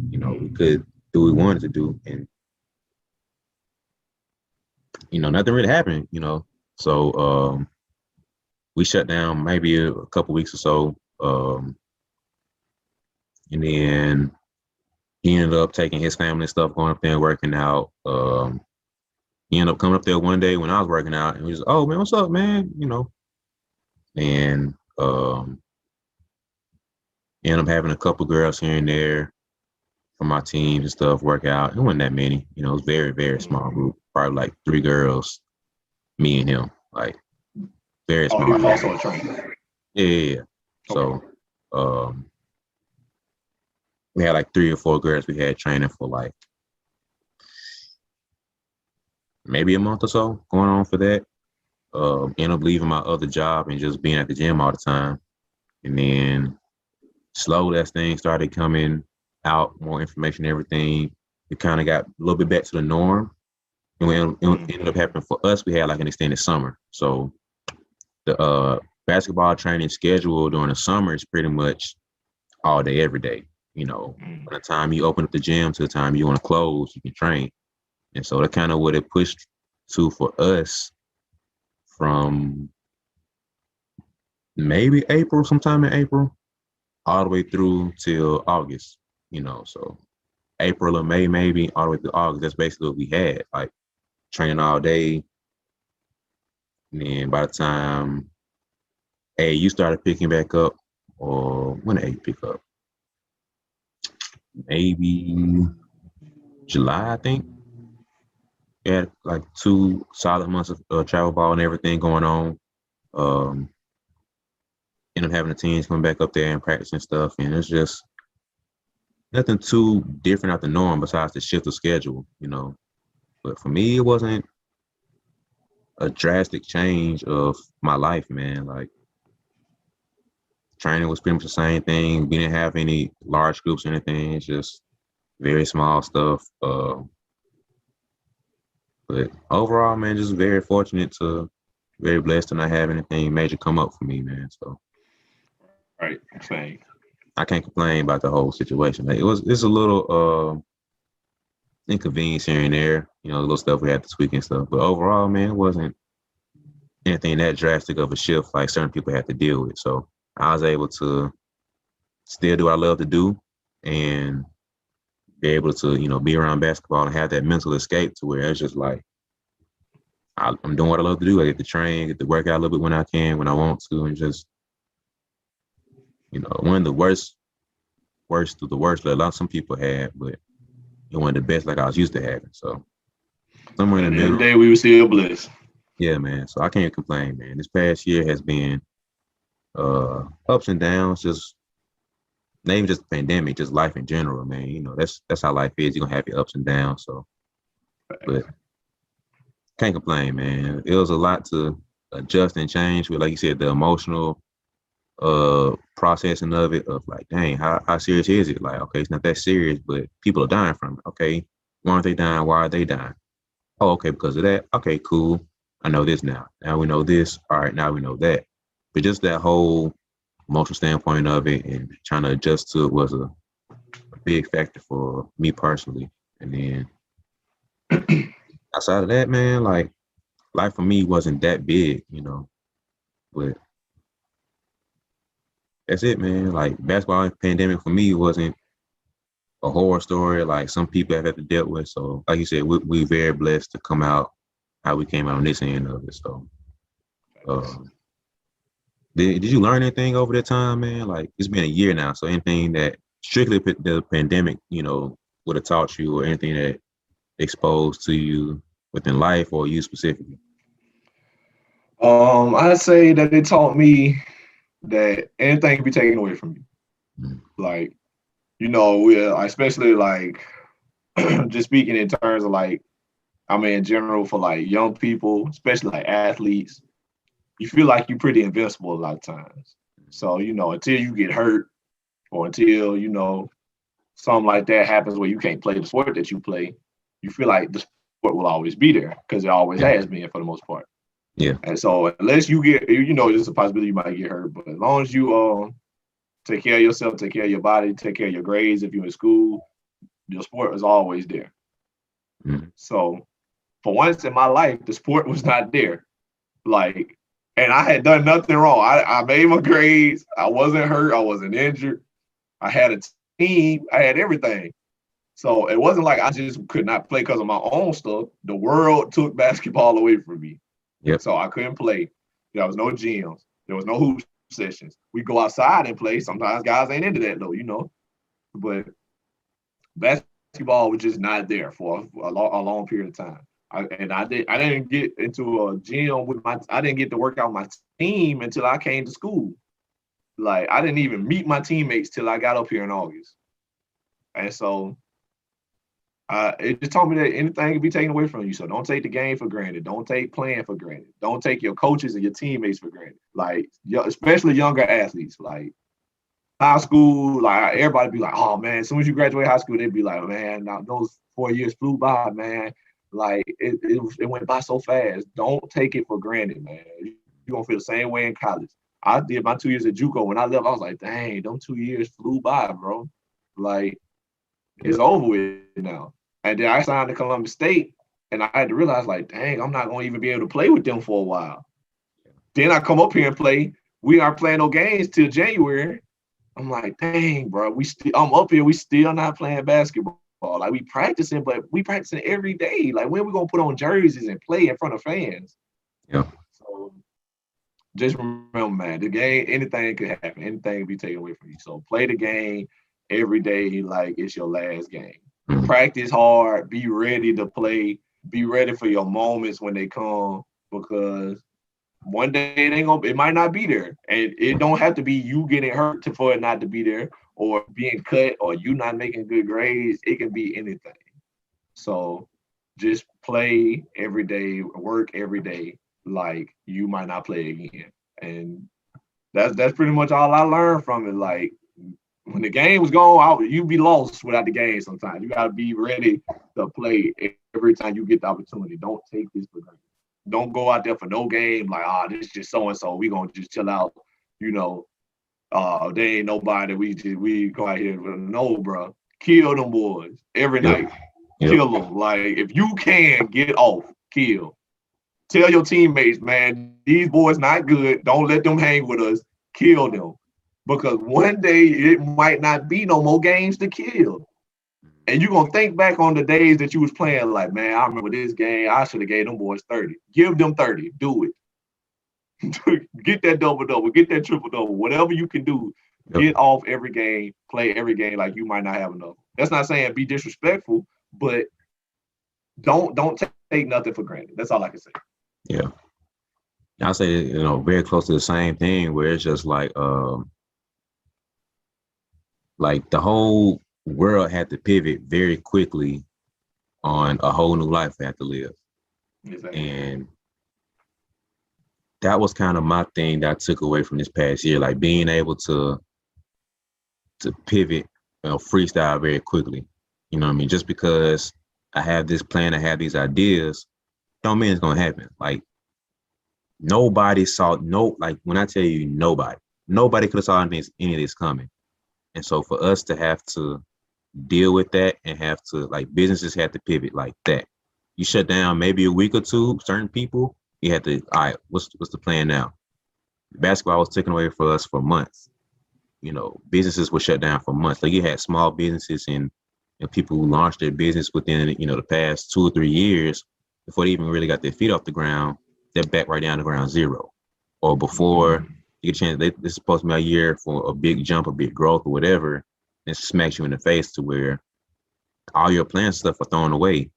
You know, we could do what we wanted to do, and you know, nothing really happened, you know. So we shut down maybe a couple weeks or so. And then he ended up taking his family and stuff, going up there and working out. He ended up coming up there one day when I was working out, and he was, "Oh man, what's up, man?" You know, and ended up having a couple girls here and there from my teams and stuff work out. It wasn't that many, you know. It was very, very small group, probably like 3 girls, me and him, like very small. He was also a trainer. Yeah. So, we had like 3 or 4 girls we had training for like maybe a month or so going on for that. Ended up leaving my other job and just being at the gym all the time. And then slowly as things started coming out, more information, everything, it kind of got a little bit back to the norm. And when it ended up happening for us, we had like an extended summer. So the basketball training schedule during the summer is pretty much all day, every day. You know, from the time you open up the gym to the time you want to close, you can train. And so that's kind of what it pushed to for us from maybe April, sometime in April, all the way through till August, you know. So April or May, maybe all the way through August, that's basically what we had, like training all day. And then by the time AU started picking back up, or when did AU pick up? Maybe July, I think. We had like 2 solid months of travel ball and everything going on. Ended up having the teams come back up there and practice and stuff, and it's just nothing too different out the norm besides the shift of schedule, you know. But for me, it wasn't a drastic change of my life, man. Like training was pretty much the same thing. We didn't have any large groups or anything. It's just very small stuff. But overall, man, just very fortunate very blessed to not have anything major come up for me, man. So, right, same. I can't complain about the whole situation. Like, it's a little inconvenience here and there, you know, the little stuff we had to tweak and stuff. But overall, man, it wasn't anything that drastic of a shift like certain people had to deal with. So I was able to still do what I love to do and be able to, you know, be around basketball and have that mental escape to where it's just like, I'm doing what I love to do. I get to train, get to work out a little bit when I can, when I want to, and just, you know, one of the worst of the worst that a lot of some people had, but one of the best like I was used to having. So somewhere in the middle. Day we were still blessed. Yeah, man. So I can't complain, man. This past year has been ups and downs, just not even just the pandemic, just life in general, man. You know, that's how life is. You're gonna have your ups and downs. So, but can't complain, man. It was a lot to adjust and change with, like you said, the emotional processing of it of like, dang, how serious is it? Like, okay, it's not that serious, but people are dying from it. Okay, why aren't they dying? Why are they dying? Oh, okay, because of that. Okay, cool. I know this now. Now we know this. All right, now we know that. But just that whole emotional standpoint of it and trying to adjust to it was a big factor for me personally. And then outside of that, man, like life for me wasn't that big, but that's it, man. Like basketball pandemic for me wasn't a horror story like some people have had to deal with. So like you said, we very blessed to come out how we came out on this end of it. So did you learn anything over that time, man? Like it's been a year now. So anything that strictly the pandemic, would have taught you or anything that exposed to you within life or you specifically? I'd say that it taught me that anything can be taken away from you. Like, especially like just speaking in terms of like, in general for like young people, especially like athletes, you feel like you're pretty invincible a lot of times. So, until you get hurt or until, something like that happens where you can't play the sport that you play, you feel like the sport will always be there because it always has been for the most part. Yeah. And so unless you get, there's a possibility you might get hurt, but as long as you take care of yourself, take care of your body, take care of your grades if you're in school, your sport is always there. Mm-hmm. So for once in my life, the sport was not there. Like, and I had done nothing wrong. I made my grades. I wasn't hurt. I wasn't injured. I had a team. I had everything. So it wasn't like I just could not play because of my own stuff. The world took basketball away from me. Yep. So I couldn't play. There was no gyms. There was no hoop sessions. We go outside and play. Sometimes guys ain't into that though, But basketball was just not there for a long period of time. I didn't get into a gym I didn't get to work out my team until I came to school. Like I didn't even meet my teammates till I got up here in August. And so it just taught me that anything can be taken away from you. So don't take the game for granted. Don't take playing for granted. Don't take your coaches and your teammates for granted. Like, especially younger athletes. Like high school, like everybody be like, oh man, as soon as you graduate high school, they'd be like, man, now those 4 years flew by, man. Like it went by so fast. Don't take it for granted, man. You're gonna feel the same way in college. I did my 2 years at JUCO. When I left, I was like, dang, them 2 years flew by, bro. Like it's over with now. And then I signed to Columbus State, and I had to realize, like, dang, I'm not going to even be able to play with them for a while. Then I come up here and play. We aren't playing no games till January. I'm like, dang, bro, I'm up here. We still not playing basketball. Like, we practicing, but we practicing every day. Like, when are we going to put on jerseys and play in front of fans? Yeah. So just remember, man, the game, anything could happen. Anything can be taken away from you. So play the game every day like it's your last game. Practice hard, be ready to play, be ready for your moments when they come, because one day it might not be there. And it don't have to be you getting hurt for it not to be there, or being cut, or you not making good grades. It can be anything. So just play every day, work every day like you might not play again. And that's pretty much all I learned from it. Like, when the game was gone, you'd be lost without the game sometimes. You got to be ready to play every time you get the opportunity. Don't take this for granted. Don't go out there for no game like, this is just so-and-so. We going to just chill out. There ain't nobody. We go out here. No, bro. Kill them boys every night. Kill them. Like, if you can, get off. Kill. Tell your teammates, man, these boys not good. Don't let them hang with us. Kill them. Because one day it might not be no more games to kill. And you're going to think back on the days that you was playing like, man, I remember this game. I should have gave them boys 30. Give them 30. Do it. Get that double-double. Get that triple-double. Whatever you can do, get off every game. Play every game like you might not have enough. That's not saying be disrespectful, but don't take nothing for granted. That's all I can say. Yeah. I say, very close to the same thing where it's just like the whole world had to pivot very quickly on a whole new life they had to live. Exactly. And that was kind of my thing that I took away from this past year, like being able to pivot, freestyle very quickly. You know what I mean? Just because I have this plan, I have these ideas, don't mean it's gonna happen. Like nobody saw like when I tell you nobody could have saw any of this coming. And so for us to have to deal with that and have to like businesses have to pivot like that. You shut down maybe a week or two, certain people, you have to, all right, what's the plan now? Basketball was taken away for us for months. Businesses were shut down for months. Like you had small businesses and people who launched their business within, the past 2 or 3 years before they even really got their feet off the ground, they're back right down to ground zero. Or before you get a chance, this is supposed to be a year for a big jump, a big growth or whatever, and smacks you in the face to where all your planned stuff are thrown away.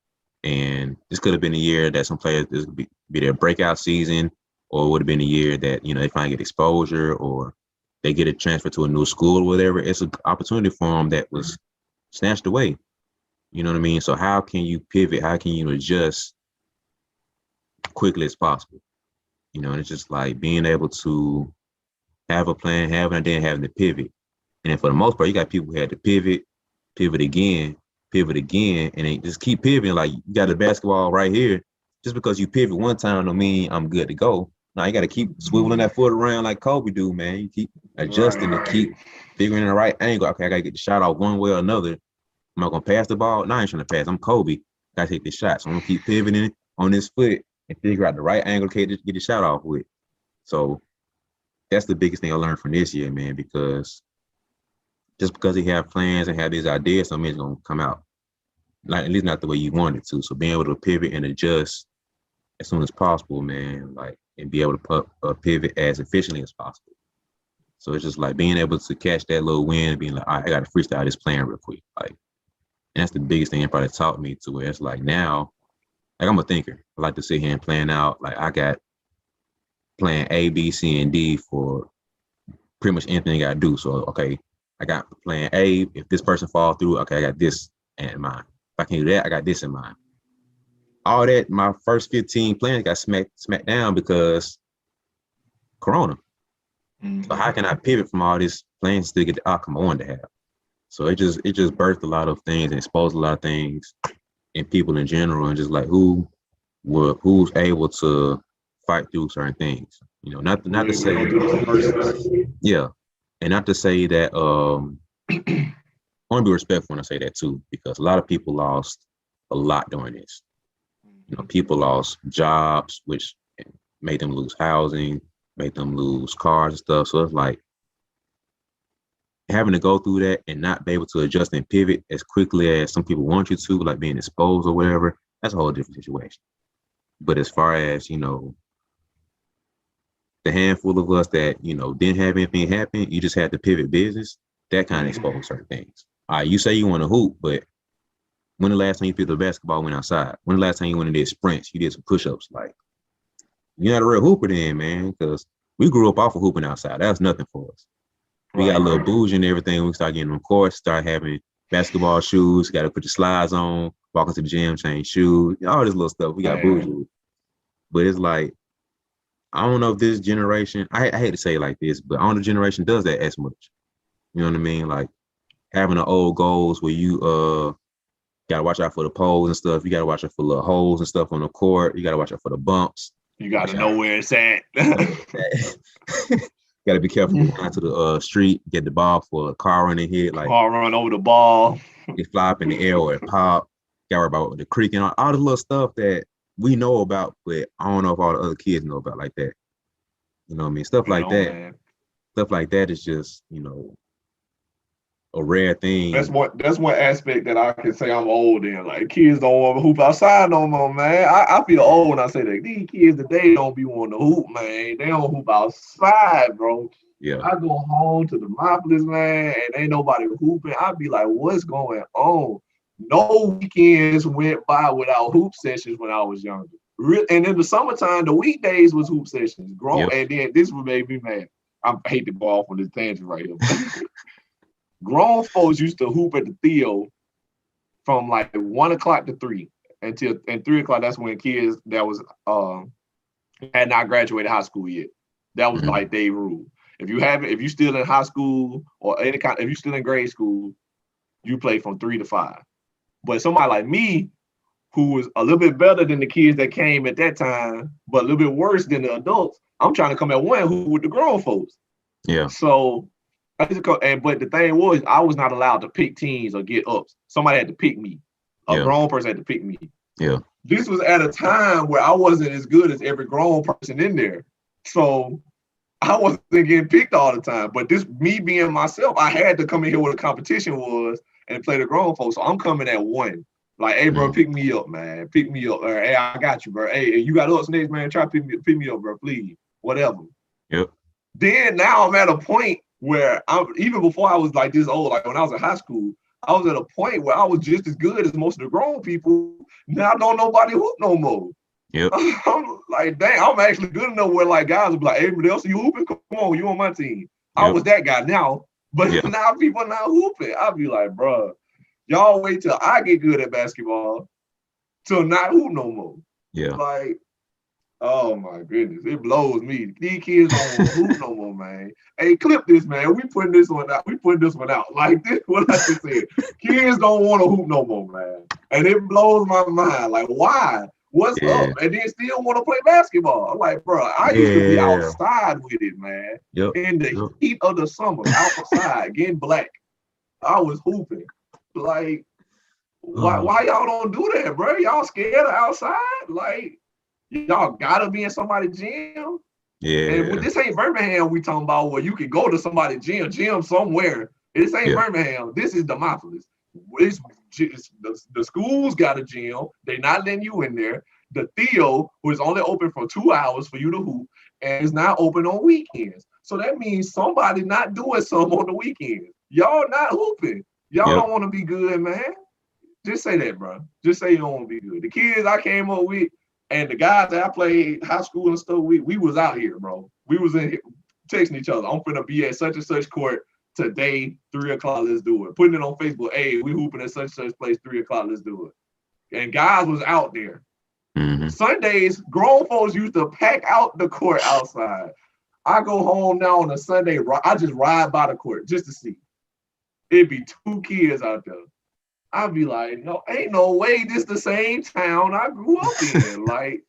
And this could have been a year that some players, this could be their breakout season, or it would have been a year that, they finally get exposure or they get a transfer to a new school or whatever. It's an opportunity for them that was snatched away. You know what I mean? So how can you pivot? How can you adjust quickly as possible? And it's just like being able to have a plan, have an idea, having to pivot. And then for the most part, you got people who had to pivot again, and they just keep pivoting. Like you got the basketball right here. Just because you pivot one time don't mean I'm good to go. Now you got to keep swiveling that foot around like Kobe do, man. You keep adjusting and keep figuring the right angle. Okay, I got to get the shot off one way or another. Am I going to pass the ball? No, I ain't trying to pass. I'm Kobe. Got to take this shot. So I'm going to keep pivoting on this foot and figure out the right angle to get the shot off with. So that's the biggest thing I learned from this year, man, because just because you have plans and have these ideas, something is going to come out. Like, at least not the way you want it to. So being able to pivot and adjust as soon as possible, man, like, and be able to pivot as efficiently as possible. So it's just like being able to catch that little win and being like, all right, I got to freestyle this plan real quick. Like, and that's the biggest thing it probably taught me, to where it's like now, like I'm a thinker. I like to sit here and plan out. Like I got plan A, B, C, and D for pretty much anything I got to do. So, okay, I got plan A. If this person falls through, okay, I got this in mind. If I can do that, I got this in mind. All that, my first 15 plans got smacked down because Corona. So how can I pivot from all these plans to get the outcome I wanted to have? So it just birthed a lot of things and exposed a lot of things in people in general, and just like who's able to fight through certain things. Not to say yeah, and not to say that I want to be respectful when I say that too, because a lot of people lost a lot during this. People lost jobs, which made them lose housing, made them lose cars and stuff. So it's like having to go through that and not be able to adjust and pivot as quickly as some people want you to, like being exposed or whatever, that's a whole different situation. But as far as, the handful of us that, didn't have anything happen, you just had to pivot business, that kind of exposed certain things. All right, you say you want to hoop, but when the last time you picked up a basketball, went outside? When the last time you went and did sprints, you did some push-ups? Like, you're not a real hooper then, man, because we grew up off of hooping outside. That was nothing for us. We got a little bougie and everything. We started getting on courts, start having basketball shoes, got to put your slides on, walk into the gym, change shoes, all this little stuff. We got bougie with. But it's like, I don't know if this generation, I hate to say it like this, but I don't know if generation does that as much. You know what I mean? Like having the old goals where you got to watch out for the poles and stuff. You got to watch out for little holes and stuff on the court. You got to watch out for the bumps. You got to know where it's at. Got to be careful going to the street, get the ball for a car running hit. Like ball run over the ball. It fly up in the air or it pop. Got to worry about the creaking, all the little stuff that we know about, but I don't know if all the other kids know about like that. You know what I mean? Stuff like that. Man. Stuff like that is just, a rare thing. That's one aspect that I can say I'm old in. Like kids don't want to hoop outside no more, man. I feel old when I say that. These kids today don't be wanting to hoop, man. They don't hoop outside, bro. Yeah. I go home to the Demopolis, man, and ain't nobody hooping. I'd be like, what's going on? No weekends went by without hoop sessions when I was younger. And in the summertime, the weekdays was hoop sessions. And then this would make me mad. I hate to go off on this tangent right here. Grown folks used to hoop at the Theo from like 1 o'clock to 3 and 3 o'clock. That's when kids that was had not graduated high school yet. That was like their rule. If you still in high school or any kind, if you still in grade school, you play from 3 to 5. But somebody like me, who was a little bit better than the kids that came at that time, but a little bit worse than the adults, I'm trying to come at one who with the grown folks. Yeah. So, but the thing was, I was not allowed to pick teams or get ups. Somebody had to pick me. A grown person had to pick me. Yeah. This was at a time where I wasn't as good as every grown person in there. So I wasn't getting picked all the time. But this, me being myself, I had to come in here where the competition was and play the grown folks. So I'm coming at one. Like, hey, bro, pick me up, man. Pick me up. Or, hey, I got you, bro. Hey, you got ups next, man. Try to pick me up, bro, please. Whatever. Yep. Then now I'm at a point where even before I was like this old, like when I was in high school, I was at a point where I was just as good as most of the grown people. Now don't nobody hoop no more. Yep. I'm like, dang, I'm actually good enough where like guys will be like, hey, else you hooping? Come on, you on my team. I was that guy now, but now people not hooping. I'll be like, bro, y'all wait till I get good at basketball till not hoop no more. Yeah. Like, oh my goodness, it blows me. These kids don't want to hoop no more, man. Hey, clip this, man. We putting this one out. Like this, what I just said. Kids don't want to hoop no more, man. And it blows my mind. Like, why? What's up? And then still want to play basketball. I'm like, bro, I used to be outside with it, man. In the heat of the summer, outside, getting black. I was hooping. Like, why y'all don't do that, bro? Y'all scared of outside? Like, y'all gotta be in somebody's gym. Yeah. And this ain't Birmingham we talking about where you can go to somebody's gym somewhere. This ain't Birmingham. This is Demopolis. The schools got a gym. They not letting you in there. The Theo, who is only open for 2 hours for you to hoop, and is not open on weekends. So that means somebody not doing something on the weekends. Y'all not hooping. Y'all don't want to be good, man. Just say that, bro. Just say you don't want to be good. The kids I came up with, and the guys that I played high school and stuff, we was out here, bro. We was in here texting each other. I'm finna be at such and such court today, 3 o'clock, let's do it. Putting it on Facebook, hey, we hooping at such and such place, 3 o'clock, let's do it. And guys was out there. Sundays, grown folks used to pack out the court outside. I go home now on a Sunday, I just ride by the court just to see. It'd be 2 kids out there. I'd be like, no, ain't no way this the same town I grew up in. Like,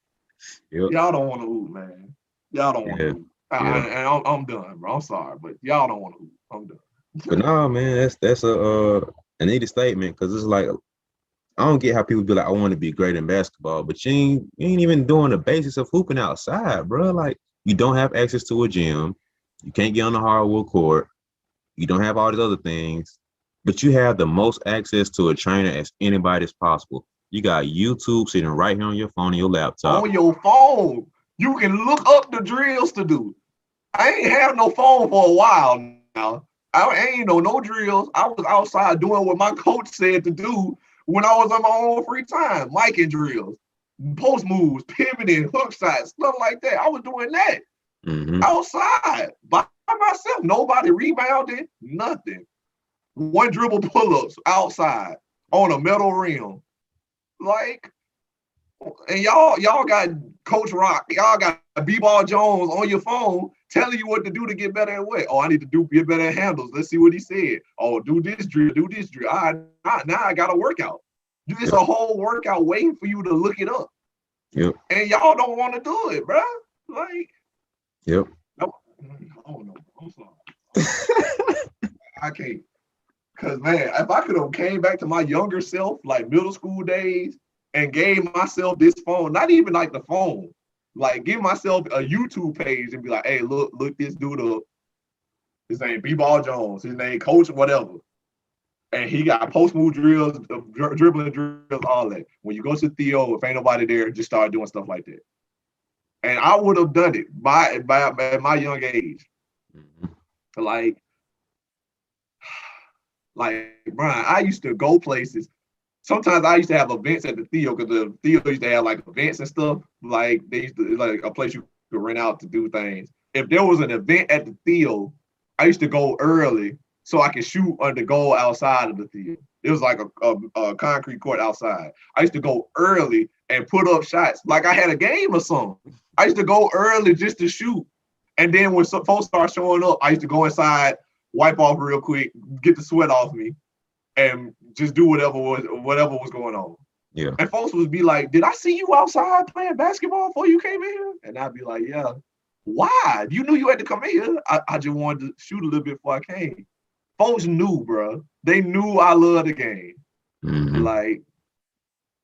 y'all don't want to hoop, man. Y'all don't want to hoop. And I'm done, bro. I'm sorry, but y'all don't want to hoop. I'm done. But no, man, that's a needed statement, because it's like, I don't get how people be like, I want to be great in basketball, but you ain't even doing the basics of hooping outside, bro. Like, you don't have access to a gym. You can't get on the hardwood court. You don't have all these other things. But you have the most access to a trainer as anybody as possible. You got YouTube sitting right here on your phone and your laptop. On your phone. You can look up the drills to do. I ain't have no phone for a while now. I ain't no drills. I was outside doing what my coach said to do when I was on my own free time. Micing drills, post moves, pivoting, hook shots, stuff like that. I was doing that outside by myself. Nobody rebounded, nothing. 1 dribble pull-ups outside on a metal rim. Like, and y'all got Coach Rock, y'all got BeBall Jones on your phone telling you what to do to get better at what? Oh, I need to get better at handles. Let's see what he said. Oh, do this drill, do this drill. Now I got a workout. It's a whole workout waiting for you to look it up. And y'all don't want to do it, bro. Like, I don't know. I'm sorry. I can't. Because, man, if I could have came back to my younger self, like middle school days, and gave myself this phone, not even like the phone, like give myself a YouTube page and be like, hey, look this dude up. His name BeBall Jones. His name Coach whatever. And he got post move drills, dribbling drills, all that. When you go to Theo, if ain't nobody there, just start doing stuff like that. And I would have done it by at my young age. Like, Brian, I used to go places. Sometimes I used to have events at the Theo, because the Theo used to have like events and stuff. Like, they used to like a place you could rent out to do things. If there was an event at the Theo, I used to go early so I could shoot on the goal outside of the Theo. It was like a concrete court outside. I used to go early and put up shots like I had a game or something. I used to go early just to shoot. And then when folks start showing up, I used to go inside, wipe off real quick, get the sweat off me, and just do whatever was going on. Yeah. And folks would be like, "Did I see you outside playing basketball before you came in here?" And I'd be like, "Yeah." Why? You knew you had to come in here. I just wanted to shoot a little bit before I came. Folks knew, bro. They knew I loved the game. Mm-hmm. Like,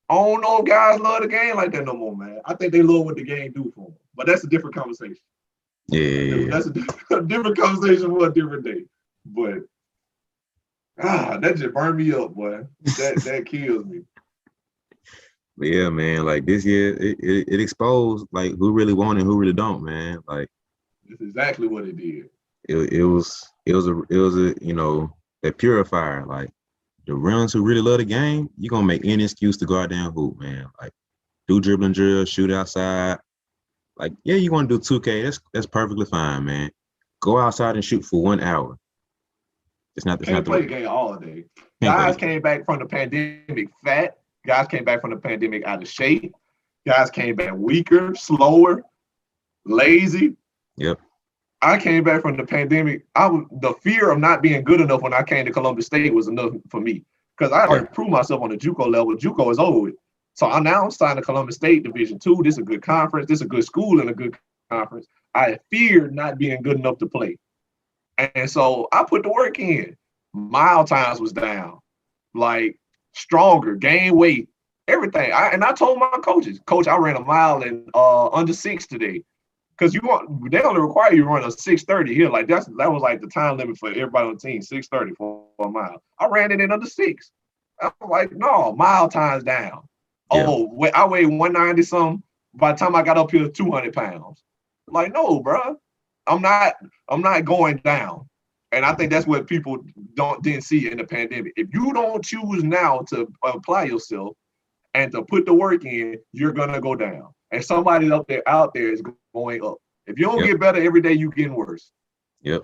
I don't know if guys love the game like that no more, man. I think they love what the game do for them. But that's a different conversation. Yeah. That's a different conversation for a different day. But that just burned me up, boy. That kills me. But yeah, man, like this year, it exposed like who really won and who really don't, man. Like that's exactly what it did. It was a a purifier. Like the runs who really love the game, you're gonna make any excuse to go out there and hoop, man. Like do dribbling drills, shoot outside. Like, yeah, you want to do 2K, that's perfectly fine, man. Go outside and shoot for 1 hour. It's not Can't play the game all day. Guys came back from the pandemic fat. Guys came back from the pandemic out of shape. Guys came back weaker, slower, lazy. Yep. I came back from the pandemic. The fear of not being good enough when I came to Columbus State was enough for me because I already proved myself on the JUCO level. JUCO is over with. So I'm signed to Columbus State Division II. This is a good conference. This is a good school and a good conference. I feared not being good enough to play. And so I put the work in. Mile times was down. Like stronger, gain weight, everything. I told my coaches, Coach, I ran a mile in under 6 today. Because they only require you to run a 6:30 here. Like that was like the time limit for everybody on the team, 6:30 for a mile. I ran it in under 6. I was like, no, mile times down. Yeah. Oh, I weighed 190 something. By the time I got up here, 200 pounds. Like, no, bro, I'm not going down. And I think that's what people didn't see in the pandemic. If you don't choose now to apply yourself and to put the work in, you're gonna go down. And somebody out there is going up. If you don't get better every day, you're getting worse. Yep.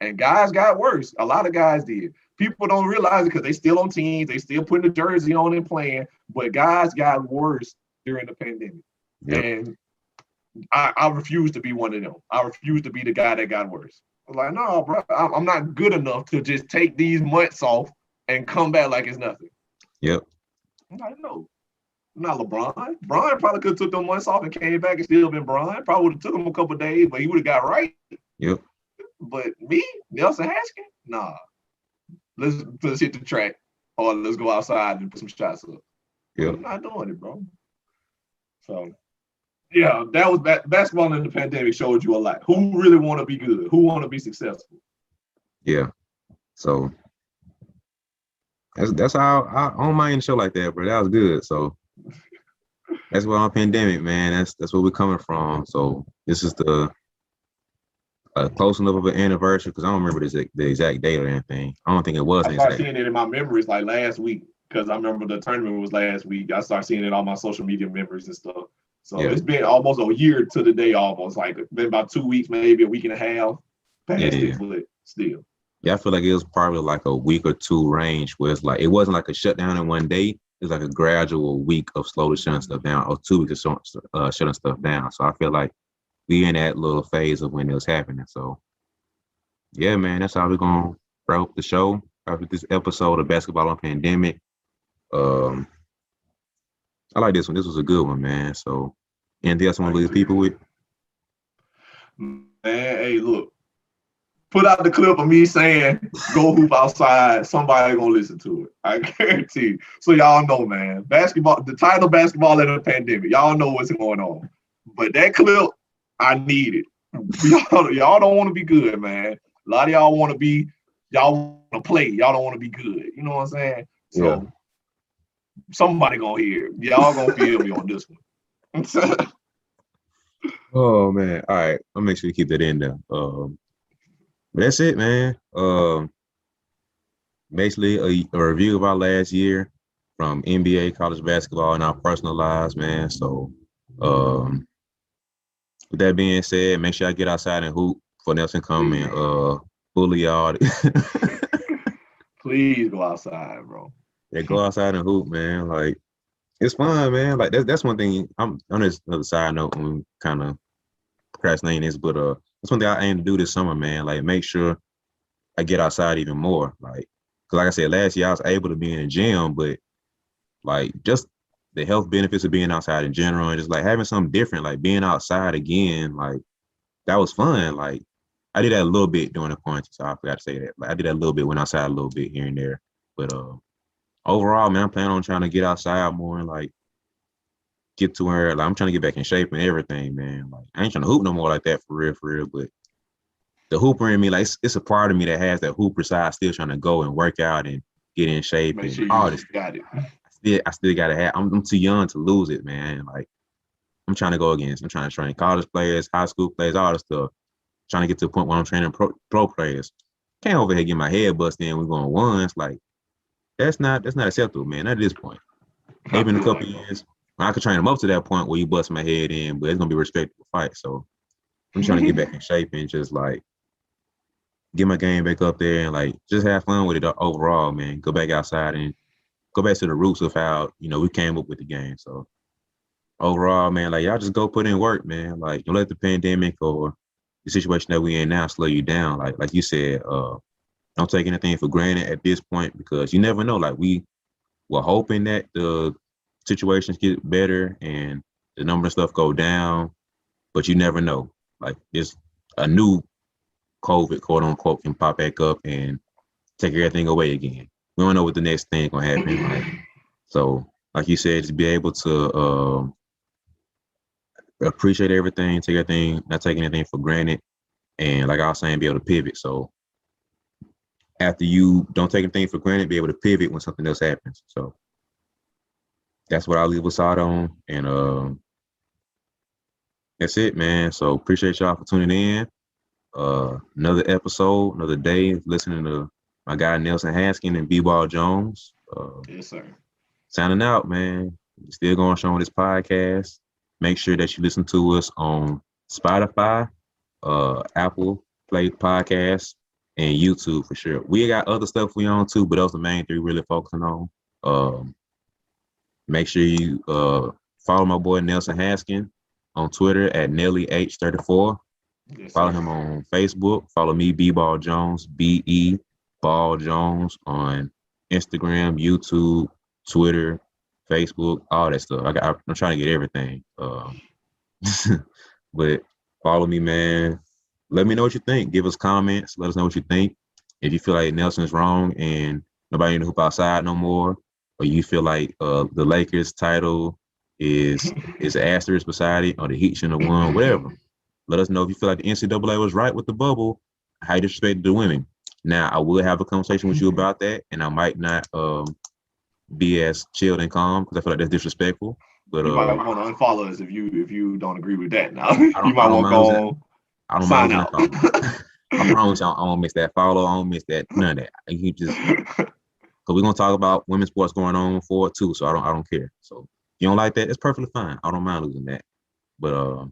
And guys got worse. A lot of guys did. People don't realize it because they still on teams. They still putting the jersey on and playing. But guys got worse during the pandemic. Yep. And I refuse to be one of them. I refuse to be the guy that got worse. I'm like, no, bro, I'm not good enough to just take these months off and come back like it's nothing. Yep. I'm like, no. I'm not LeBron. Bron probably could have took them months off and came back and still been Bron. Probably would have took him a couple of days, but he would have got right. Yep. But me, Nelson Haskin, nah. Let's hit the track or let's go outside and put some shots up. Yep. I'm not doing it, bro. So, yeah, that was basketball in the pandemic showed you a lot. Who really want to be good? Who want to be successful? Yeah. So that's how I don't mind a show like that, bro. That was good. So that's what on pandemic, man. That's where we're coming from. So this is the close enough of an anniversary because I don't remember the exact date or anything. I don't think it was. I started seeing it in my memories like last week because I remember the tournament was last week. I started seeing it on my social media memories and stuff. So It's been almost a year to the day, almost like it's been about 2 weeks, maybe a week and a half past it, but still. Yeah, I feel like it was probably like a week or two range where it's like it wasn't like a shutdown in one day. It was like a gradual week of slowly shutting stuff down, or 2 weeks of shutting stuff down. So I feel like we in that little phase of when it was happening. So yeah, man, that's how we're gonna wrap up the show after this episode of Basketball on Pandemic. I like this one. This was a good one, man. So anything else I want to leave people with? Man, hey, look. Put out the clip of me saying, go hoop outside. Somebody gonna listen to it. I guarantee you. So y'all know, man. Basketball, the title Basketball in the Pandemic. Y'all know what's going on. But that clip, I need it. Y'all don't want to be good, man. A lot of y'all want to play. Y'all don't want to be good. You know what I'm saying? So somebody gonna hear it. Y'all gonna feel me on this one. Oh man. All right. I'll make sure you keep that in there. But that's it, man. Basically a review of our last year from NBA, college basketball, and our personal lives, man. So with that being said, make sure I get outside and hoop for Nelson come and bully y'all. Please go outside, bro. Yeah, go outside and hoop, man. Like it's fun, man. Like that's one thing. I'm on this other side note when we kind of procrastinating this, but that's one thing I aim to do this summer, man. Like make sure I get outside even more. Like, cause like I said, last year I was able to be in the gym, but like just the health benefits of being outside in general and just like having something different, like being outside again, like that was fun. Like I did that a little bit during the quarantine, so I forgot to say that. Like I did that a little bit, went outside a little bit here and there. But overall, man, I'm planning on trying to get outside more and like get to where like I'm trying to get back in shape and everything, man. Like I ain't trying to hoop no more like that for real. But the hooper in me, like it's a part of me that has that hooper side still trying to go and work out and get in shape Make and sure all you this. got it. I still gotta have. I'm too young to lose it, man. Like I'm trying to go against. I'm trying to train college players, high school players, all this stuff. Trying to get to the point where I'm training pro players. Can't over here get my head busted in. We're going ones. Like that's not acceptable, man. Not at this point. I Maybe in a feel couple like years, I could train them up to that point where you bust my head in, but it's gonna be a respectable fight. So I'm trying to get back in shape and just like get my game back up there and like just have fun with it overall, man. Go back outside and go back to the roots of how we came up with the game. So overall, man, like y'all just go put in work, man. Like don't let the pandemic or the situation that we in now slow you down. Like you said, don't take anything for granted at this point because you never know. Like we were hoping that the situations get better and the number of stuff go down, but you never know. Like it's a new COVID, quote unquote, can pop back up and take everything away again. We don't know what the next thing gonna happen. Like so, like you said, to be able to appreciate everything, take everything, not take anything for granted, and like I was saying, be able to pivot. So after you don't take anything for granted, be able to pivot when something else happens. So that's what I'll leave us out on. And that's it, man. So appreciate y'all for tuning in. Another episode, another day, listening to my guy Nelson Haskin and BeBall Jones. yes, sir. Signing out, man. Still going strong with this podcast. Make sure that you listen to us on Spotify, Apple Play Podcasts, and YouTube for sure. We got other stuff we on too, but those are the main three really focusing on. Make sure you follow my boy Nelson Haskin on Twitter at NellyH34. Yes, Follow sir. him on Facebook. Follow me, BeBall Jones, BE Ball Jones on Instagram, YouTube, Twitter, Facebook, all that stuff. I'm trying to get everything. But follow me, man. Let me know what you think. Give us comments. Let us know what you think. If you feel like Nelson's wrong and nobody in the hoop outside no more, or you feel like the Lakers title is an asterisk beside it, or the Heat shouldn't have won, whatever. Let us know if you feel like the NCAA was right with the bubble, how you disrespected the women. Now, I will have a conversation with you about that, and I might not be as chilled and calm because I feel like that's disrespectful. But You might want to unfollow us if you don't agree with that. Now I you might don't want to mind losing. go I don't mind sign losing out. that follow. I promise you, I don't miss that follow. I don't miss that none of that. You just because we're gonna talk about women's sports going on for it too. So I don't care. So if you don't like that, it's perfectly fine. I don't mind losing that. But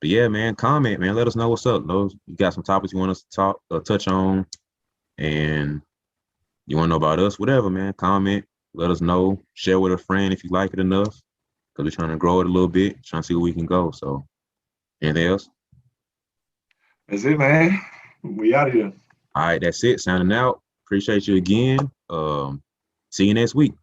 yeah, man, comment, man. Let us know what's up. Those you got some topics you want us to touch on, and you want to know about us, whatever, man. Comment, let us know. Share with a friend if you like it enough, because we're trying to grow it a little bit, trying to see where we can go. So, anything else? That's it, man. We out of here. All right, that's it. Signing out. Appreciate you again. See you next week.